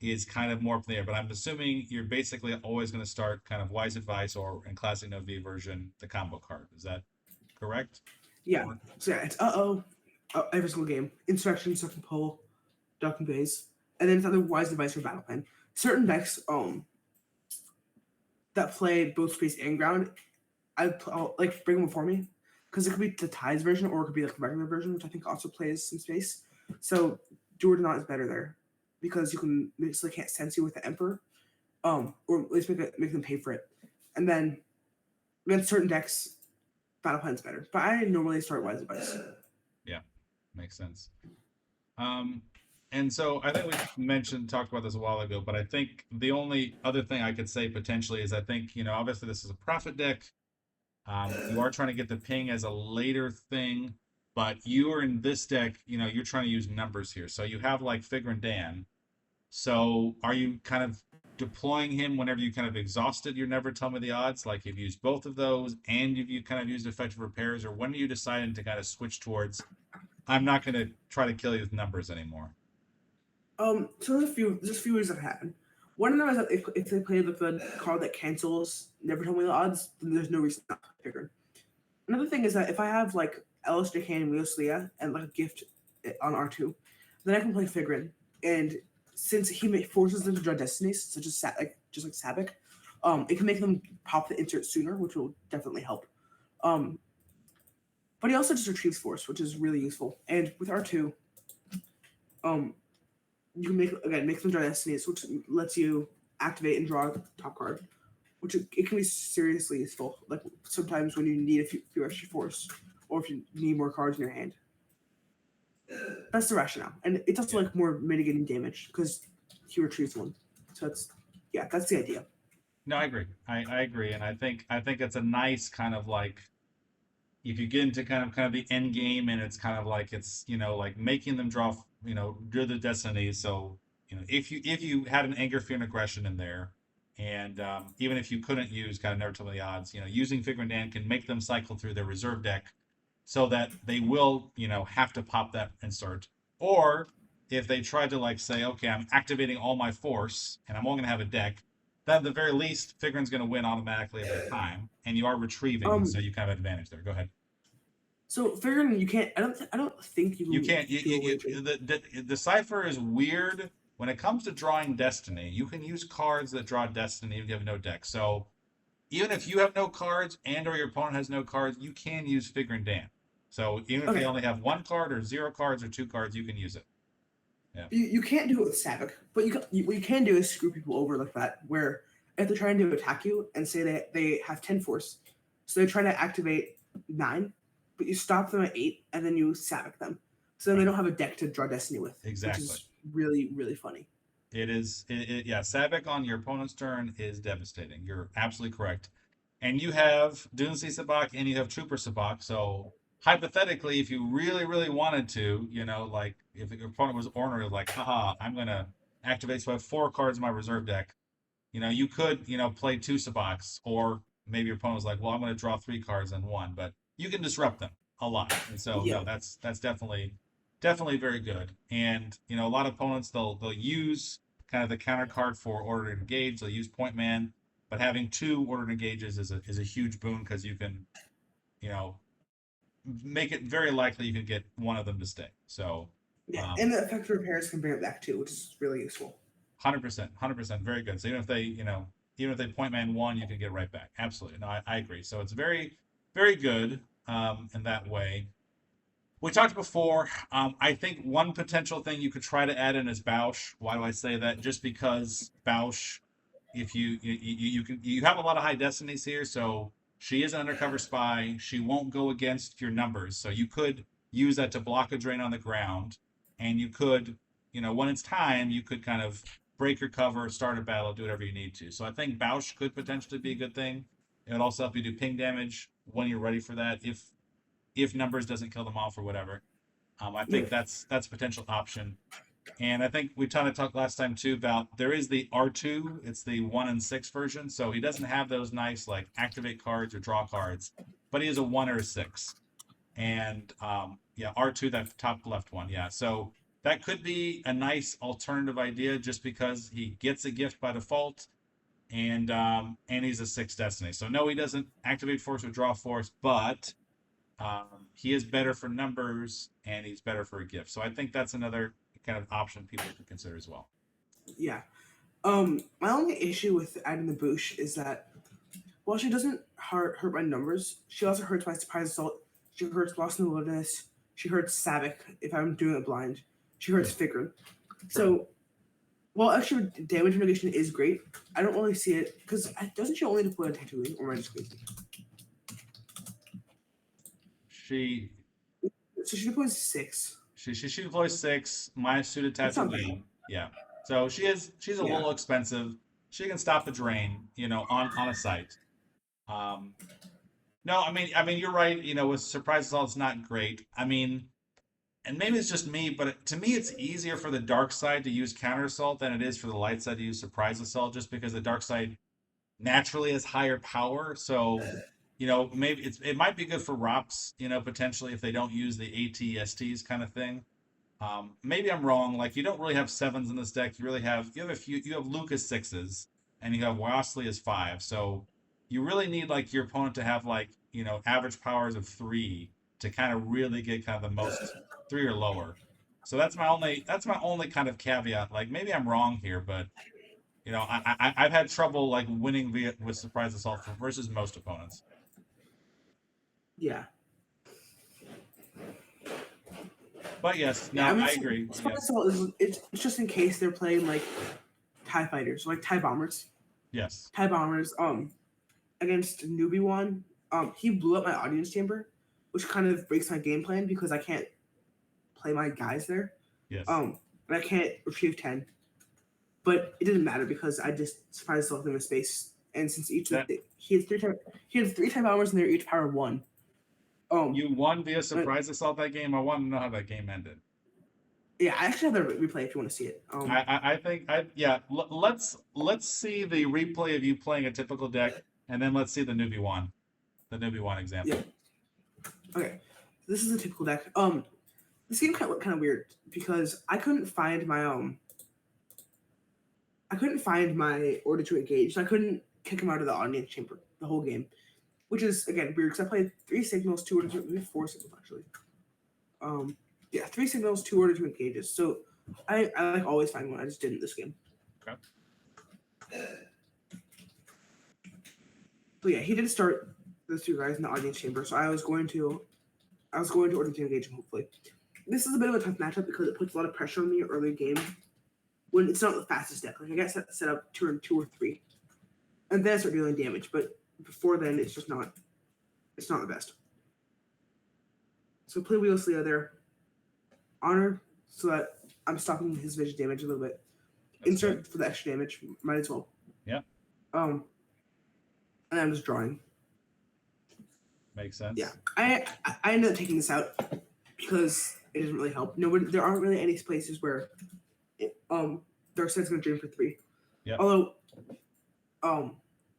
is kind of more up there, but I'm assuming you're basically always going to start kind of Wise Advice or in Classic No V version, the combo card. Is that correct?
Yeah. So yeah, it's every single game. Insurrection, Sucking Pole, Duck and Bays, and then it's other Wise Advice for Battle Plan. Certain decks that play both space and ground, I'll like bring them before me, because it could be the Tides version or it could be like a regular version, which I think also plays some space. So do or not is better there, because you can basically can't sense you with the Emperor, or at least make them pay for it. And then against certain decks, Battle Plan's better. But I normally start Wise Advice.
Yeah, makes sense. And so I think we talked about this a while ago, but I think the only other thing I could say potentially is I think, obviously this is a profit deck. You are trying to get the ping as a later thing, but you are in this deck, you're trying to use numbers here. So you have like Figure and Dan. So are you kind of deploying him whenever you kind of exhausted your Never Tell Me the Odds? Like you've used both of those and you kind of used effective repairs, or when are you deciding to kind of switch towards, I'm not going to try to kill you with numbers anymore?
So there's a few ways that happen. One of them is that if they play the card that cancels Never Tell Me the Odds, then there's no reason not to figure. Another thing is that if I have like Alistair Kane and Weoslia and like a gift on R2, then I can play Figrin. And since he forces them to draw destinies, such as just like Sabec, it can make them pop the insert sooner, which will definitely help. But he also just retrieves force, which is really useful. And with R2, you can make them draw destinies, which lets you activate and draw the top card, which it can be seriously useful. Like sometimes when you need a few extra force, or if you need more cards in your hand. That's the rationale, and it's also like more mitigating damage because he retrieves one. So that's the idea.
No, I agree. I agree, and I think it's a nice kind of like, if you get into kind of the end game, and it's kind of like it's like making them draw do the destiny. So if you had an anger, fear, and aggression in there, And even if you couldn't use kind of never tell me the odds, using Figure and Dan can make them cycle through their reserve deck so that they will, have to pop that insert. Or if they try to like say, okay, I'm activating all my force and I'm only going to have a deck, then at the very least, Figurin's going to win automatically every time, and you are retrieving, so you kind of have advantage there. Go ahead.
So figuring you can't. I don't think you
You
can
can't.
do away with.
The cipher is weird when it comes to drawing Destiny. You can use cards that draw Destiny if you have no deck. So even if you have no cards and or your opponent has no cards, you can use Figure and Dan. So even if they
Okay.
only have one card or 0 cards or 2 cards, you can use it. Yeah.
You can't do it with Savic, but what you can do is screw people over like that, where if they're trying to attack you and say they have 10 force, so they're trying to activate 9, but you stop them at 8 and then you Savic them. So then they don't have a deck to draw Destiny with,
Exactly.
which is really, really funny.
It is, yeah. Savic on your opponent's turn is devastating. You're absolutely correct. And you have Dunsi Sabak and you have Trooper Sabak. So hypothetically, if you really, really wanted to, like if your opponent was ornery, like, haha, I'm gonna activate, so I have 4 cards in my reserve deck. You could, play 2 Sabaks, or maybe your opponent was like, well, I'm gonna draw 3 cards in one, but you can disrupt them a lot. And so
Yeah.
no, that's definitely very good. And a lot of opponents they'll use kind of the counter card for order to engage. They'll use Point Man, but having 2 order engages is a huge boon because you can, you know, make it very likely you can get one of them to stay. So,
Yeah, and the effective repairs can bring it back too, which is really useful.
100%, very good. So even if they Point Man one, you can get right back. Absolutely, no, I agree. So it's very, very good in that way. We talked before. I think one potential thing you could try to add in is Bausch. Why do I say that? Just because Bausch, if you have a lot of high destinies here, so she is an undercover spy. She won't go against your numbers, so you could use that to block a drain on the ground, and you could, when it's time, you could kind of break your cover, start a battle, do whatever you need to. So I think Bausch could potentially be a good thing. It would also help you do ping damage when you're ready for that. If numbers doesn't kill them off or whatever. I
Yeah,
think that's a potential option. And I think we kind of talked last time too about there is the R2. It's the 1 and 6 version, so he doesn't have those nice like activate cards or draw cards, but he is a 1 or a 6. And yeah, R2, that top left one, yeah. So that could be a nice alternative idea just because he gets a gift by default, and he's a 6 destiny. So no, he doesn't activate force or draw force, but he is better for numbers and he's better for a gift. So I think that's another kind of option people could consider as well.
yeah. My only issue with adding the Boosh is that while she doesn't hurt my numbers, she also hurts my surprise assault. She hurts Lost in the Wilderness. She hurts Savic if I'm doing it blind. She hurts Figure. So while extra damage mitigation is great, I don't really see it because doesn't she only deploy a Tatooine, or am I just crazy?
She
So she deploys 6.
she deploys 6 minus 2 to
That's not bad.
Tatooine. Yeah. So she's a
Yeah.
little expensive. She can stop the drain, on a site. No, I mean you're right. With surprise assault, it's not great. I mean, and maybe it's just me, but to me, it's easier for the dark side to use counter assault than it is for the light side to use surprise assault, just because the dark side naturally has higher power. So, maybe it might be good for ROPS, potentially if they don't use the ATSTs kind of thing. Maybe I'm wrong. Like you don't really have 7s in this deck. You have a few. You have Lucas 6s, and you have Wasley as 5. So you really need like your opponent to have like average powers of 3 to kind of really get kind of the most 3 or lower. So that's my only kind of caveat. Like maybe I'm wrong here, but I've had trouble like winning with surprise assault versus most opponents.
Yeah.
But yes,
Yeah,
no,
I mean,
I agree.
surprise
Yeah.
assault is it's just in case they're playing like TIE fighters, like TIE bombers.
Yes.
TIE bombers. Against newbie one, he blew up my audience chamber, which kind of breaks my game plan because I can't play my guys there.
Yes.
And I can't retrieve 10. But it didn't matter because I just surprise assault them in space. And since he had 3 TIE bombers and they're each power 1.
You won via surprise assault that game. I want to know how that game ended.
Yeah, I actually have the replay if you want to see it.
I think yeah. Let's see the replay of you playing a typical deck, and then let's see the newbie one
Yeah.
example.
Okay. This is a typical deck. This game kind of weird because I couldn't find my order to engage. So I couldn't kick him out of the audience chamber the whole game, which is again weird because I played 3 signals, 2 order to, maybe 4 signals actually. Yeah, 3 signals, 2 order to engages. So I like always find one. I just didn't this game.
Okay.
So yeah, he did start those 2 guys in the audience chamber. So I was going to order to engage him hopefully. This is a bit of a tough matchup because it puts a lot of pressure on me early game when it's not the fastest deck. Like I got set up turn 2 or 3, and then I start dealing damage. But before then, it's just not. It's not the best. So play Wheelus Leo there. Honor so that I'm stopping his vision damage a little bit.
That's
Insert
good.
for the extra damage. Might as well.
Yeah.
And I'm just drawing.
Makes sense.
Yeah. I ended up taking this out because it doesn't really help. There aren't really any places where Dark Side's gonna drain for 3.
Yeah.
Although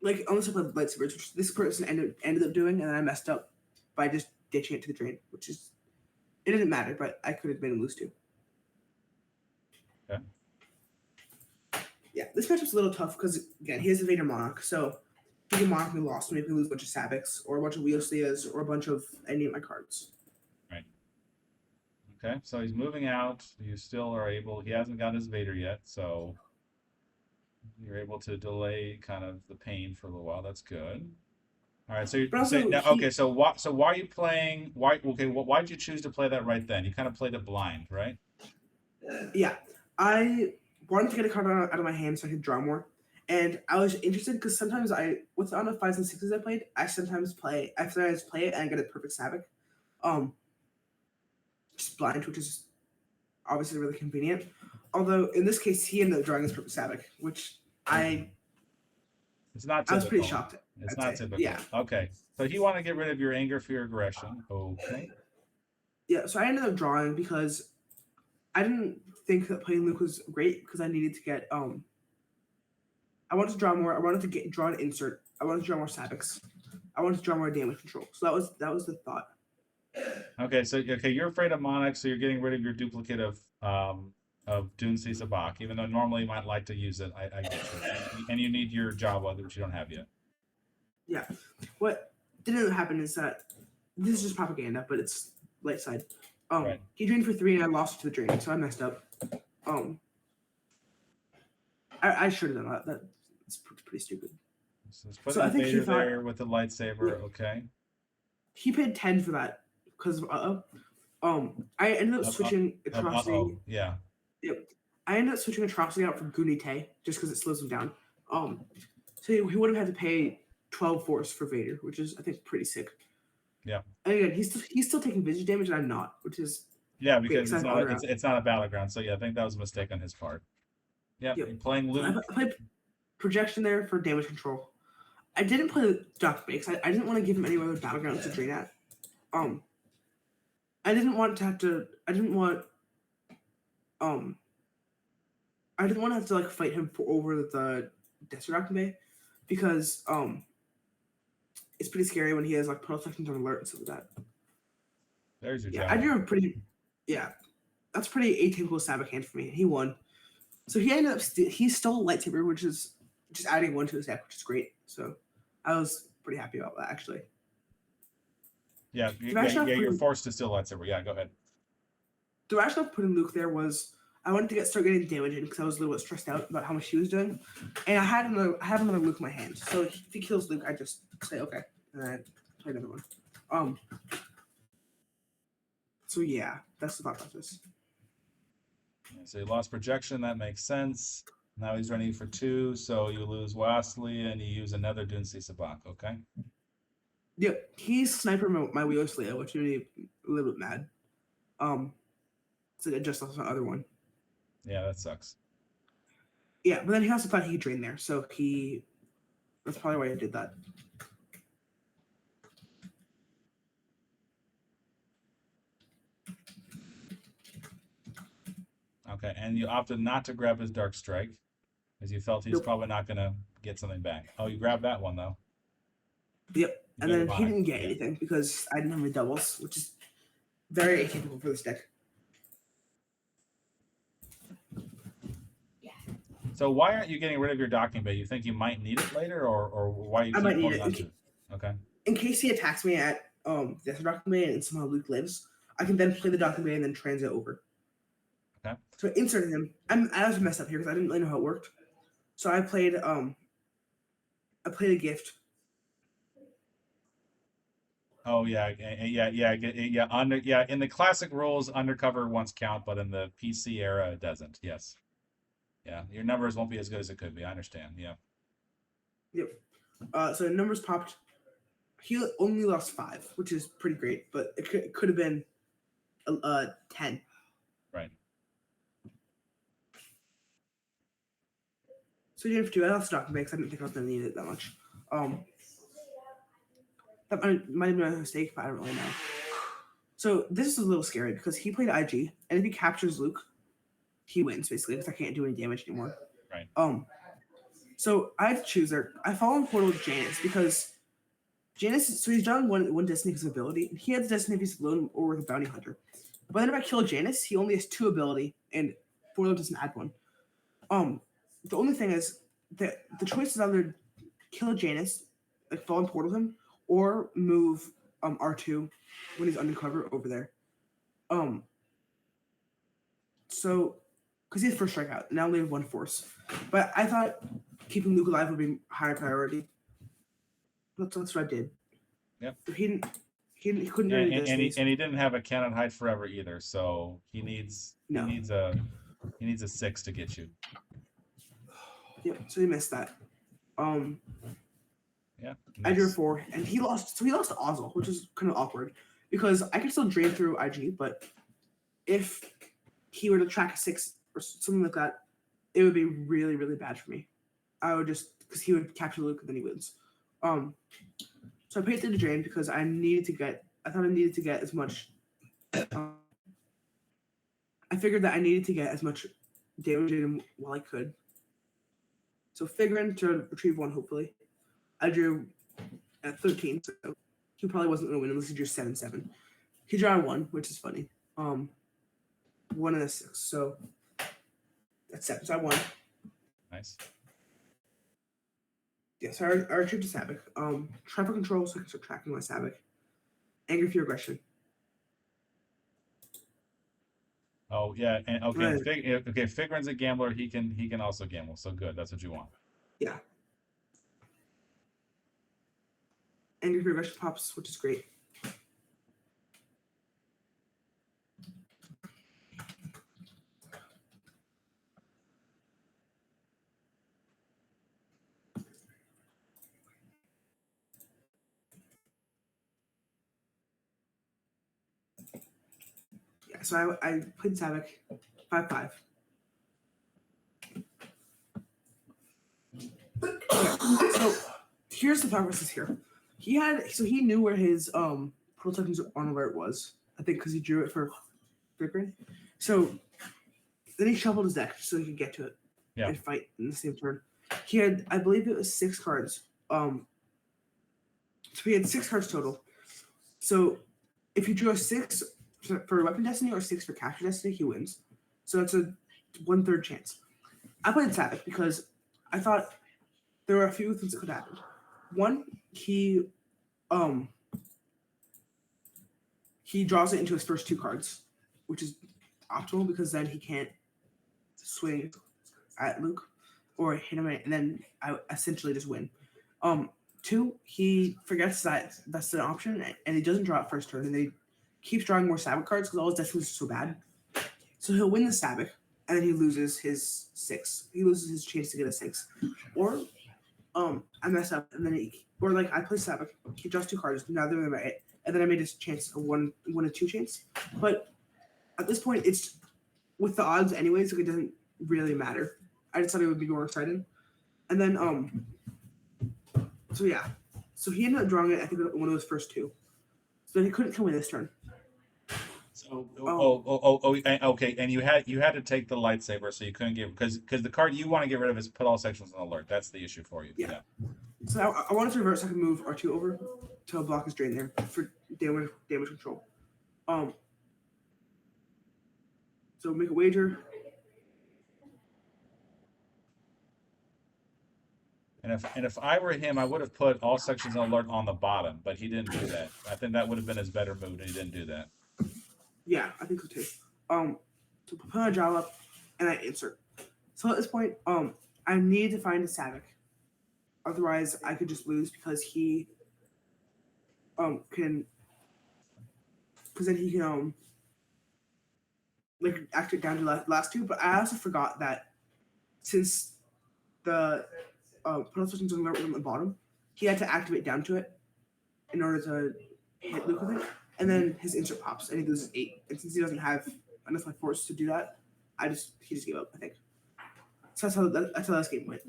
like unless I played lightsabers, which this person ended up doing, and then I messed up by just ditching it to the drain, which is it didn't matter, but I could have been loose too.
Okay.
Yeah, this matchup's a little tough because again he has a Vader Monarch, so he can Monarch me lost, maybe lose a bunch of Sabics or a bunch of Wheelus Leos or a bunch of any of my cards.
Right. Okay, so he's moving out. You still are able. He hasn't got his Vader yet, so you're able to delay kind of the pain for a little while. That's good. All right, so
But also
okay. So why are you playing? Why did you choose to play that right then? You kind of played it blind, right?
Yeah, I wanted to get a card out of my hand so I could draw more, and I was interested because sometimes with the on the 5s and 6s I played, I sometimes play it and I get a perfect Sabic, just blind, which is obviously really convenient. Although in this case he ended up drawing his perfect Sabic, which
It's not typical.
I was pretty shocked.
It's
I'd
not
say.
typical.
Yeah.
Okay. So you want to get rid of your anger for your aggression. Okay.
Yeah, so I ended up drawing because I didn't think that playing Luke was great because I needed to get I wanted to draw more. I wanted to draw an insert. I wanted to draw more Sabics. I wanted to draw more damage control. So that was the thought.
Okay, so you're afraid of Monarch, so you're getting rid of your duplicate of Dune C Sabak, even though normally you might like to use it. I get you. And you need your Jawa, which you don't have yet.
Yeah. What didn't happen is that this is just propaganda, but it's light side.
Right.
He drained for 3 and I lost to the drain, so I messed up. I should have done that. That's pretty stupid.
So I think Vader there with the lightsaber.
Yeah.
Okay.
He paid 10 for that because I ended up switching Atrocity.
Yeah.
Yep. I ended up switching Atrocity out for Gunite just because it slows him down. So he would have had to pay 12 force for Vader, which is I think pretty sick.
Yeah.
And again, he's still taking vision damage, and I'm not, which is
because it's not a battleground. So yeah, I think that was a mistake on his part. Yeah,
yep.
You're playing Luke.
I played projection there for damage control. I didn't play the Duck Bakes. I didn't want to give him any other battlegrounds to drain at. I didn't want to have to. I didn't want to have to like fight him over the Desert Bay because it's pretty scary when he has like Pearl Sections on alert and stuff like that.
There's your
job. That's pretty atypical Sabic hand for me. He won. So he ended up he stole Lightsaber, which is just adding 1 to his deck, which is great. So I was pretty happy about that actually.
Yeah, you're forced to steal Lightsaber. Yeah, go ahead.
The rationale for putting Luke there was I wanted to start getting damage in because I was a little bit stressed out about how much he was doing, and I had another Luke in my hand. So if he kills Luke, I just say okay, and then I play another one. So yeah, that's the thought process.
So you lost projection. That makes sense. Now he's running for 2, so you lose Wesley and you use another Dune C Sabak. Okay.
Yep, he's sniper my Wheelus Leo, which made me a little bit mad. So I just lost my other one.
Yeah, that sucks.
Yeah, but then he also thought he could drain there, so that's probably why he did that.
Okay, and you opted not to grab his Dark Strike, because you felt he's
Nope.
probably not going to get something back. Oh, you grabbed that one, though.
Yep.
You
And
got it
then he
behind.
didn't get
Yeah.
anything because I didn't have any doubles, which is very atypical for this deck.
So why aren't you getting rid of your docking bay? You think you might need it later, or why you
I
keep
might need
holding
it
on to it? Okay.
in case he attacks me at the docking bay and somehow Luke lives. I can then play the docking bay and then transit over.
Okay.
So I inserted him. I was messed up here because I didn't really know how it worked. So I played a gift.
Oh yeah. In the classic rules, undercover once count, but in the PC era, it doesn't. Yes. Yeah, your numbers won't be as good as it could be. I understand. Yeah.
Yep. So the numbers popped. He only lost 5, which is pretty great, but it could have been 10.
Right.
So you have 2. I lost docking bay because I didn't think I was going to need it that much. That might have been a mistake, but I don't really know. So this is a little scary because he played IG, and if he captures Luke, he wins basically because I can't do any damage anymore.
Right.
So I have to choose there. I follow in Portal with Janus because Janus. So he's done one Destiny because of ability. He has Destiny if he's alone or with a bounty hunter. But then if I kill Janus, he only has 2 ability, and Portal doesn't add 1. The only thing is that the choice is either kill Janus, like follow in Portal him, or move R2 when he's undercover over there. So because he's first strikeout, now only have 1 force. But I thought keeping Luke alive would be higher priority. That's what I did.
Yep.
So he couldn't do any
and he didn't have a cannon hide forever either, so he needs a 6 to get you.
Yep. So he missed that.
Yeah.
I drew 4, and he lost. So he lost to Ozzel, which is kind of awkward because I could still drain through IG, but if he were to track a 6 or something like that, it would be really, really bad for me. I would just because he would capture Luke and then he wins. So I paid the drain because I thought I needed to get as much. I figured that I needed to get as much damage in while I could. So figuring to retrieve 1, hopefully. I drew at 13, so he probably wasn't going to win unless he drew 7-7. He drew 1, which is funny. 1 and a 6, so that's 7. So I won.
Nice.
Yeah, so I retrieved a Sabbac. Try for control so I can start tracking my Sabbac. Anger, fear, aggression.
Oh yeah, and okay,
Right.
Figrin's a gambler. He can also gamble. So good. That's what you want.
Yeah. Anger, fear, aggression pops, which is great. Yeah, so I played Sabbac 5-5. Okay, so here's the process here. He knew where his protections on where it was. I think because he drew it for Figrin. So then he shuffled his deck so he could get to it and fight in the same turn. He had, I believe it was 6 cards. So he had 6 cards total. So if you drew a 6 for Weapon Destiny or 6 for Capture Destiny, he wins. So that's a 1/3 chance. I played Sabbac because I thought there were a few things that could happen. One, he draws it into his first 2 cards, which is optimal because then he can't swing at Luke or hit him, and then I essentially just win. 2, he forgets that that's an option, and he doesn't draw it first turn, and then he keeps drawing more Sabbac cards because all his destinies are so bad. So he'll win the Sabbac, and then he loses his 6. He loses his chance to get a 6. Or I mess up, and then I play Sabbac, he draws 2 cards, neither of them are it, and then I made his chance a 1 and 2 chance. But at this point, it's with the odds anyways, so it doesn't really matter. I just thought it would be more exciting. And then so yeah. So he ended up drawing it, I think, one of those first 2. So he couldn't kill me this turn.
So
Um,
okay, and you had to take the lightsaber, so you couldn't get because the card you want to get rid of is put all sections on alert. That's the issue for you.
yeah.
Yeah.
So I wanted to reverse. So I can move R2 over to block his drain there for damage control. So make a wager.
And if I were him, I would have put all sections on alert on the bottom, but he didn't do that. I think that would have been his better move, and he didn't do that.
Yeah, I think so too. So put my jaw up, and I insert. So at this point, I need to find a Savick. Otherwise, I could just lose because he can, because then he can like activate down to the last two. But I also forgot that since the put switching on the bottom, he had to activate down to it in order to hit Luke with it, and then his insert pops and he loses 8. And since he doesn't have enough force to do that, he just gave up. I think. So that's how this game went.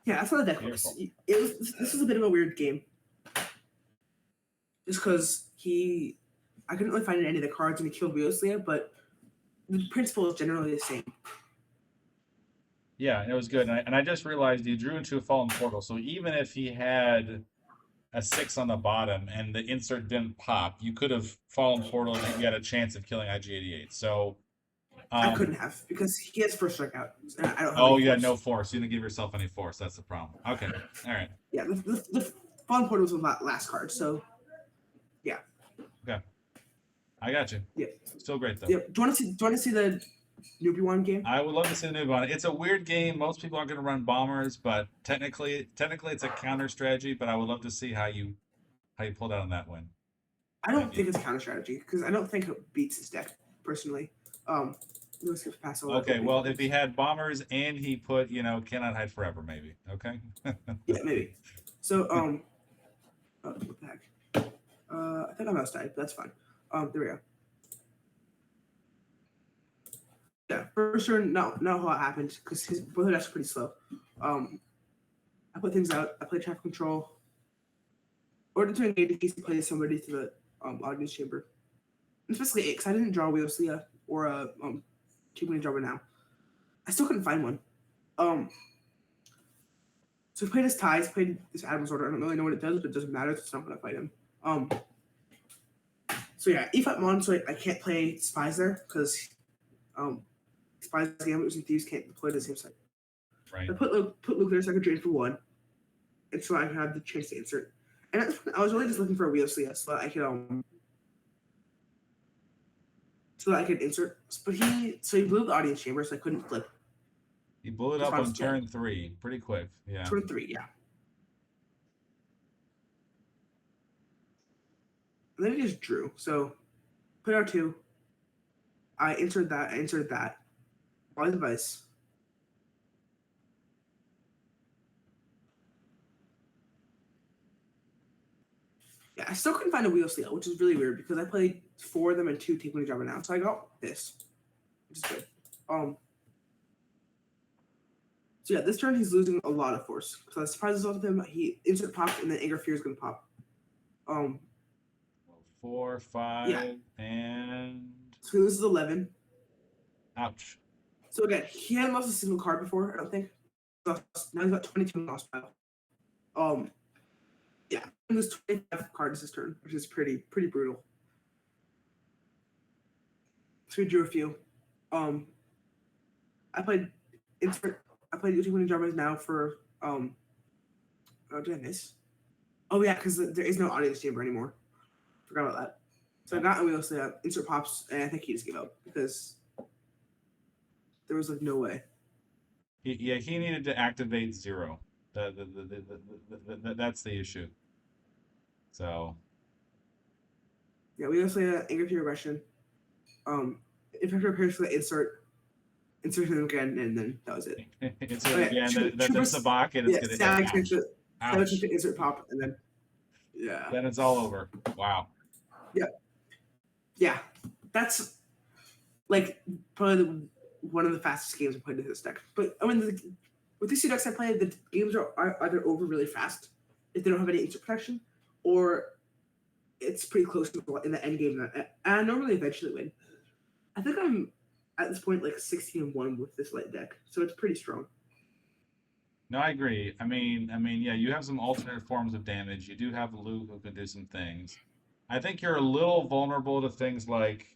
Yeah, that's how the deck works. This was a bit of a weird game, just because I couldn't really find any of the cards when he killed Rioslia, but the principle is generally the same.
Yeah, it was good, and I just realized he drew into a fallen portal. So even if he had a 6 on the bottom and the insert didn't pop, you could have fallen portal and you had a chance of killing IG88. So
I couldn't have because he has first strikeout. And I don't have
oh,
any
you had
force.
no force. You didn't give yourself any force. That's the problem. Okay, all right.
Yeah, the fallen portal was the last card, so yeah.
Okay, I got you.
Yeah.
Still great though.
Yeah. Do you want to see the newbie one game?
I would love to see the new one. It's a weird game. Most people aren't going to run bombers, but technically it's a counter strategy. But I would love to see how you pulled out on that one.
I don't think it's a counter strategy because I don't think it beats his deck personally. Let's pass over.
Okay, well, if he had bombers and he put, cannot hide forever, maybe. Okay.
Yeah, maybe. So what the heck? I think I mouse died, but that's fine. There we go. Yeah, first turn, not a lot happened because his both decks are pretty slow. I put things out. I play traffic control. Order to engage in case he plays somebody to the audience chamber. It's basically it because I didn't draw Wheelsia or a Two Money Draw now. I still couldn't find one. So we played his ties, played this Admiral's Order. I don't really know what it does, but it doesn't matter. So it's not going to fight him. So yeah, E5 Mon, so I can't play Spies there because Spies, Gamblers, and Thieves can't deploy to the same site.
Right.
I put Luke there so I could drain for 1, and so I could have the chance to insert. And at this point, I was really just looking for a Wheelsia so that I could insert. But he blew the audience chamber, so I couldn't flip.
He blew it up on turn 3 pretty quick. Yeah.
Turn 3, yeah. And then he just drew. So put R2. I inserted that. All his advice. Yeah, I still couldn't find a wheel steal, which is really weird because I played 4 of them and 2 Take Money Jumper now. So I got this, which is good. So yeah, this turn he's losing a lot of force. So I surprised myself with him. He instant popped and then Anger Fear is gonna pop.
4, 5,
yeah.
And
so he loses 11.
Ouch.
So again, he hadn't lost a single card before, I don't think. So now he's got 22 in lost pile. Yeah, he loses 25 cards this turn, which is pretty brutal. So we drew a few. I played Take Money Dramas now for oh, did I miss? Oh yeah, because there is no audience chamber anymore. Forgot about that. So I got a wheel set, insert pops, and I think he just gave up because there was like no way.
He needed to activate 0. That's the issue. So.
Yeah, we also had Anger Fear Aggression. If I prepared for the insert him again, and then that was it.
Insert again. That's the block, and it's gonna
insert pop, and then yeah.
Then it's all over. Wow.
Yeah, that's like probably one of the fastest games I played in this deck. But I mean, with these 2 decks I played, the games are either over really fast if they don't have any insert protection, or it's pretty close in the end game, and I normally eventually win. I think I'm at this point like 16-1 with this light deck, so it's pretty strong.
No, I agree. Yeah, you have some alternate forms of damage. You do have Luke who can do some things. I think you're a little vulnerable to things like,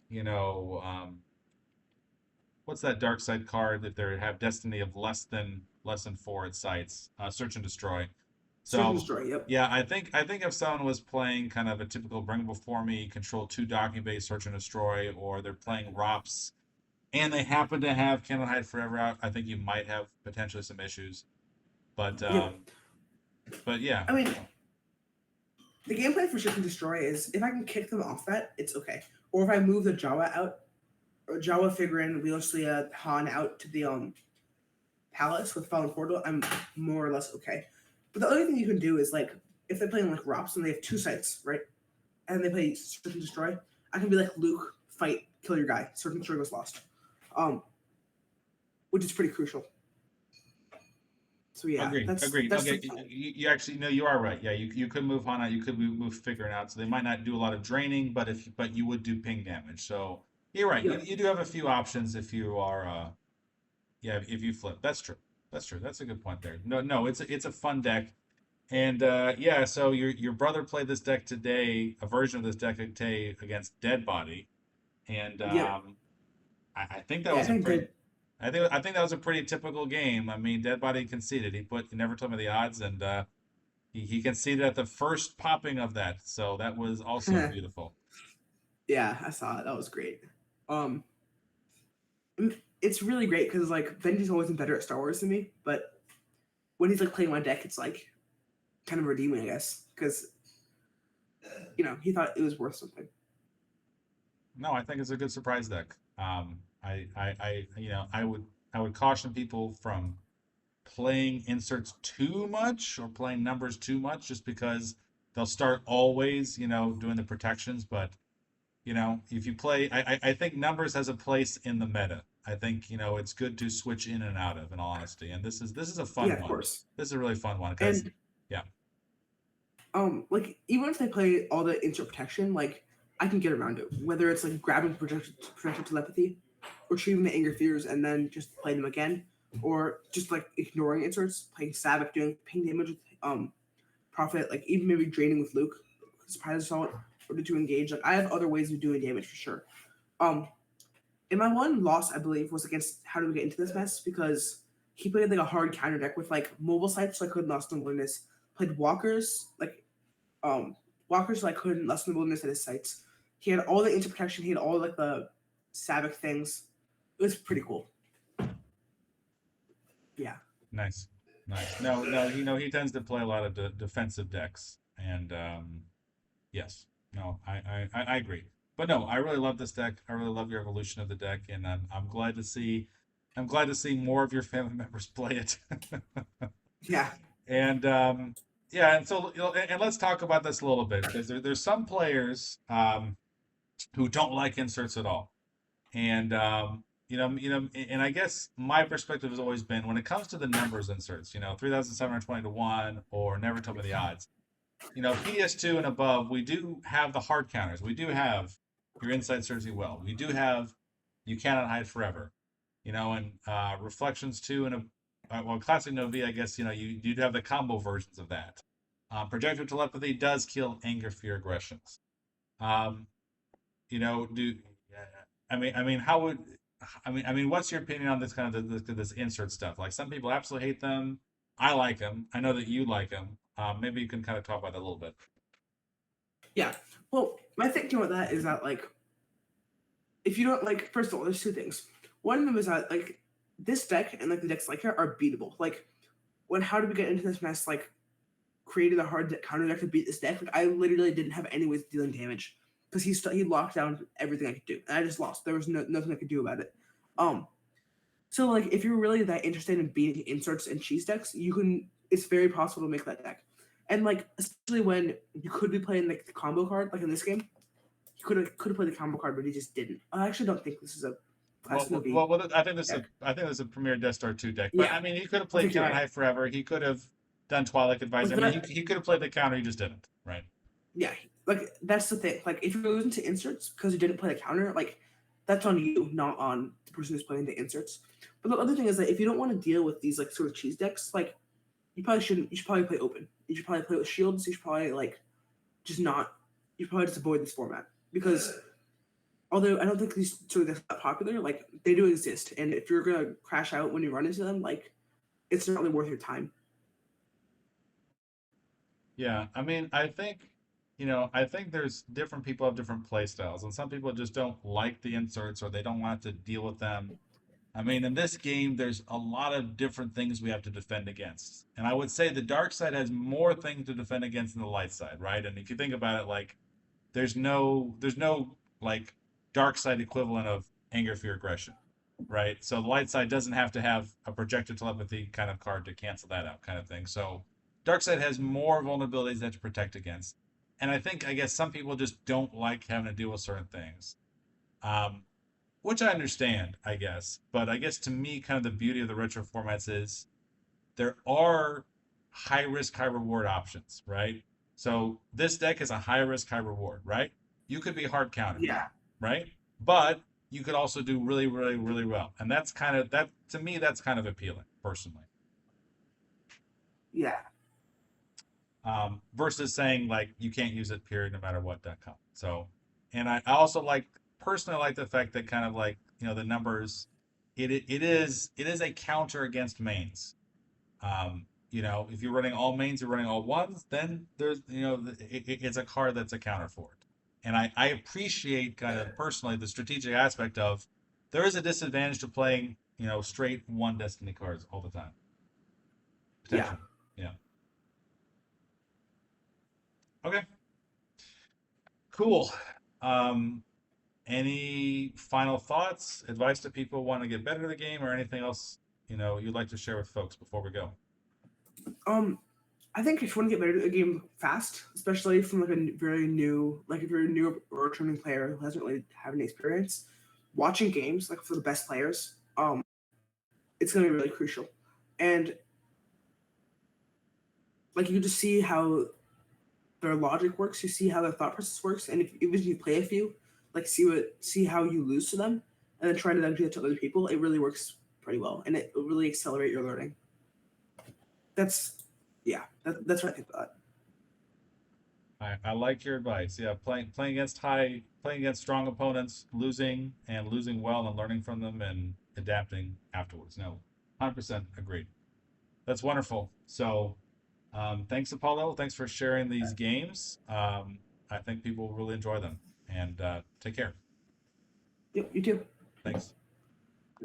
what's that dark side card that they have destiny of less than 4 at sites, search and destroy.
Search and
So
destroy. Yep.
yeah, I think if someone was playing kind of a typical bring before me, control 2 docking base, search and destroy, or they're playing ROPS and they happen to have Cannot Hide Forever out, I think you might have potentially some issues. But
Yep.
but yeah,
I mean, the gameplay for search and destroy is if I can kick them off that, it's okay. Or if I move the Jawa out, or Jawa figurine, Wheelsley Han out to the palace with Fallen Portal, I'm more or less okay. But the other thing you can do is like if they're playing like ROPS and they have 2 sites, right? And they play search and destroy, I can be like Luke, fight, kill your guy. Search and destroy goes lost. Which is pretty crucial. So yeah,
agreed.
that's
Agreed.
that's
Okay,
the,
you actually no, you are right. Yeah, you could move Han out, you could move figuring out, so they might not do a lot of draining, but you would do ping damage. So you're right.
yeah.
You do have a few options if you are yeah, if you flip. That's true. That's true. That's a good point there. No, it's a fun deck. And yeah, so your brother played this deck today, a version of this deck today against Dead Body, and
Yeah.
I think that
Yeah, I
was a
think
pretty.
that
I think that was a pretty typical game. I mean, Dead Body conceded. He never told me the odds, and he conceded at the first popping of that. So that was also beautiful.
yeah, I saw it. That was great. Um it's really great because like Benji's always been better at Star Wars than me, but when he's like playing my deck, it's like kind of redeeming, I guess, because he thought it was worth something.
No, I think it's a good surprise deck. I would caution people from playing inserts too much or playing numbers too much, just because they'll start always, doing the protections. But if you play, I think numbers has a place in the meta. I think it's good to switch in and out of, in all honesty. And this is a
Yeah,
fun
of
one.
course.
This is a really fun one because
And
yeah,
like even if they play all the insert protection, like I can get around it. Whether it's like grabbing projected telepathy, retrieving the anger fears, and then just play them again, or just like ignoring inserts, playing Savic, doing ping damage with Prophet, like even maybe draining with Luke, Surprise Assault, or to engage. Like I have other ways of doing damage for sure. Um, and my one loss, I believe, was against How Do We Get Into This Mess because he played like a hard counter deck with like mobile sites, so I couldn't lost in wilderness. Played walkers, walkers, so I couldn't lessen the wilderness at his sites. He had all the instant protection. He had all like the Savic things. It was pretty cool. Yeah.
nice, nice. No, he tends to play a lot of defensive decks, and yes, no, I agree. But no, I really love this deck. I really love your evolution of the deck, and I'm glad to see more of your family members play it.
Yeah.
And yeah, and so and let's talk about this a little bit because there's some players who don't like inserts at all, and and I guess my perspective has always been when it comes to the numbers inserts, 3,720 to 1 or never tell me the odds. PDS2 and above, we do have the hard counters. We do have your Inside Serves You Well. We do have You Cannot Hide Forever. And Reflections 2 and well, Classic Novi, I guess, you'd have the combo versions of that. Projector Telepathy does kill anger, fear, aggressions. Do how would what's your opinion on this kind of this insert stuff? Like some people absolutely hate them. I like them. I know that you like them. Maybe you can kind of talk about that a little bit.
Yeah. Well, my thinking with that is that like if you don't like, first of all, there's 2 things. One of them is that like this deck and like the decks like here are beatable. Like when How Did We Get Into This Mess like created a hard counter deck to beat this deck, like I literally didn't have any ways of dealing damage because he locked down everything I could do, and I just lost. There was nothing I could do about it. So like if you're really that interested in beating inserts and cheese decks, you can. It's very possible to make that deck, and like especially when you could be playing like the combo card, like in this game, he could have played the combo card, but he just didn't. I actually don't think this is a classic
Well,
movie
well, well, I think
deck.
this is a Premier Death Star 2 deck. But
Yeah,
I mean, he could have
I
played
think you're
Cannot
right.
Hide Forever. He could have done Twilight Advisor. I
But
mean, he could have played the counter. He just didn't, right?
yeah, like that's the thing. Like if you're losing to inserts because you didn't play the counter, like that's on you, not on the person who's playing the inserts. But the other thing is that if you don't want to deal with these like sort of cheese decks, like you probably shouldn't. You should probably play open. You should probably play with shields. You should probably like just not. You should probably just avoid this format because although I don't think these sort of decks are that popular, like they do exist, and if you're gonna crash out when you run into them, like it's not really worth your time.
Yeah, I mean, I think there's different people have different play styles, and some people just don't like the inserts or they don't want to deal with them. I mean, in this game, there's a lot of different things we have to defend against. And I would say the dark side has more things to defend against than the light side, right? And if you think about it, like there's no like dark side equivalent of anger, fear, aggression, right? So the light side doesn't have to have a projected telepathy kind of card to cancel that out, kind of thing. So dark side has more vulnerabilities that to protect against. And I guess some people just don't like having to deal with certain things. Um, which I understand, I guess. But I guess to me, kind of the beauty of the retro formats is there are high risk, high reward options, right? So this deck is a high risk, high reward, right? You could be hard countered,
Yeah,
right? But you could also do really, really, really well. And that's kind of that to me, that's kind of appealing, personally.
yeah,
Versus saying like you can't use it, period, no matter what.com. So, and I also like personally like the fact that kind of like the numbers, it is a counter against mains. If you're running all mains, you're running all ones, then there's it's a card that's a counter for it. And I appreciate kind of personally the strategic aspect of there is a disadvantage to playing straight one destiny cards all the time
yeah.
potentially. Yeah. Okay. Cool. Um, any final thoughts, advice to people who want to get better at the game, or anything else you'd like to share with folks before we go?
Um, I think if you want to get better at the game fast, especially from like a very new, like if you're a new or a returning player who hasn't really had any experience, watching games like for the best players, it's gonna be really crucial. And like you just see how their logic works, you see how their thought process works, and if even if you play a few, like see how you lose to them, and then try to then do that to other people, it really works pretty well, and it will really accelerate your learning. That's yeah, that's what I think about.
I like your advice. Yeah, playing against strong opponents, losing well and learning from them and adapting afterwards. No, 100% agreed. That's wonderful. So, thanks, Apollo. Thanks for sharing these games. I think people will really enjoy them. And take care.
Yep, you too.
Thanks.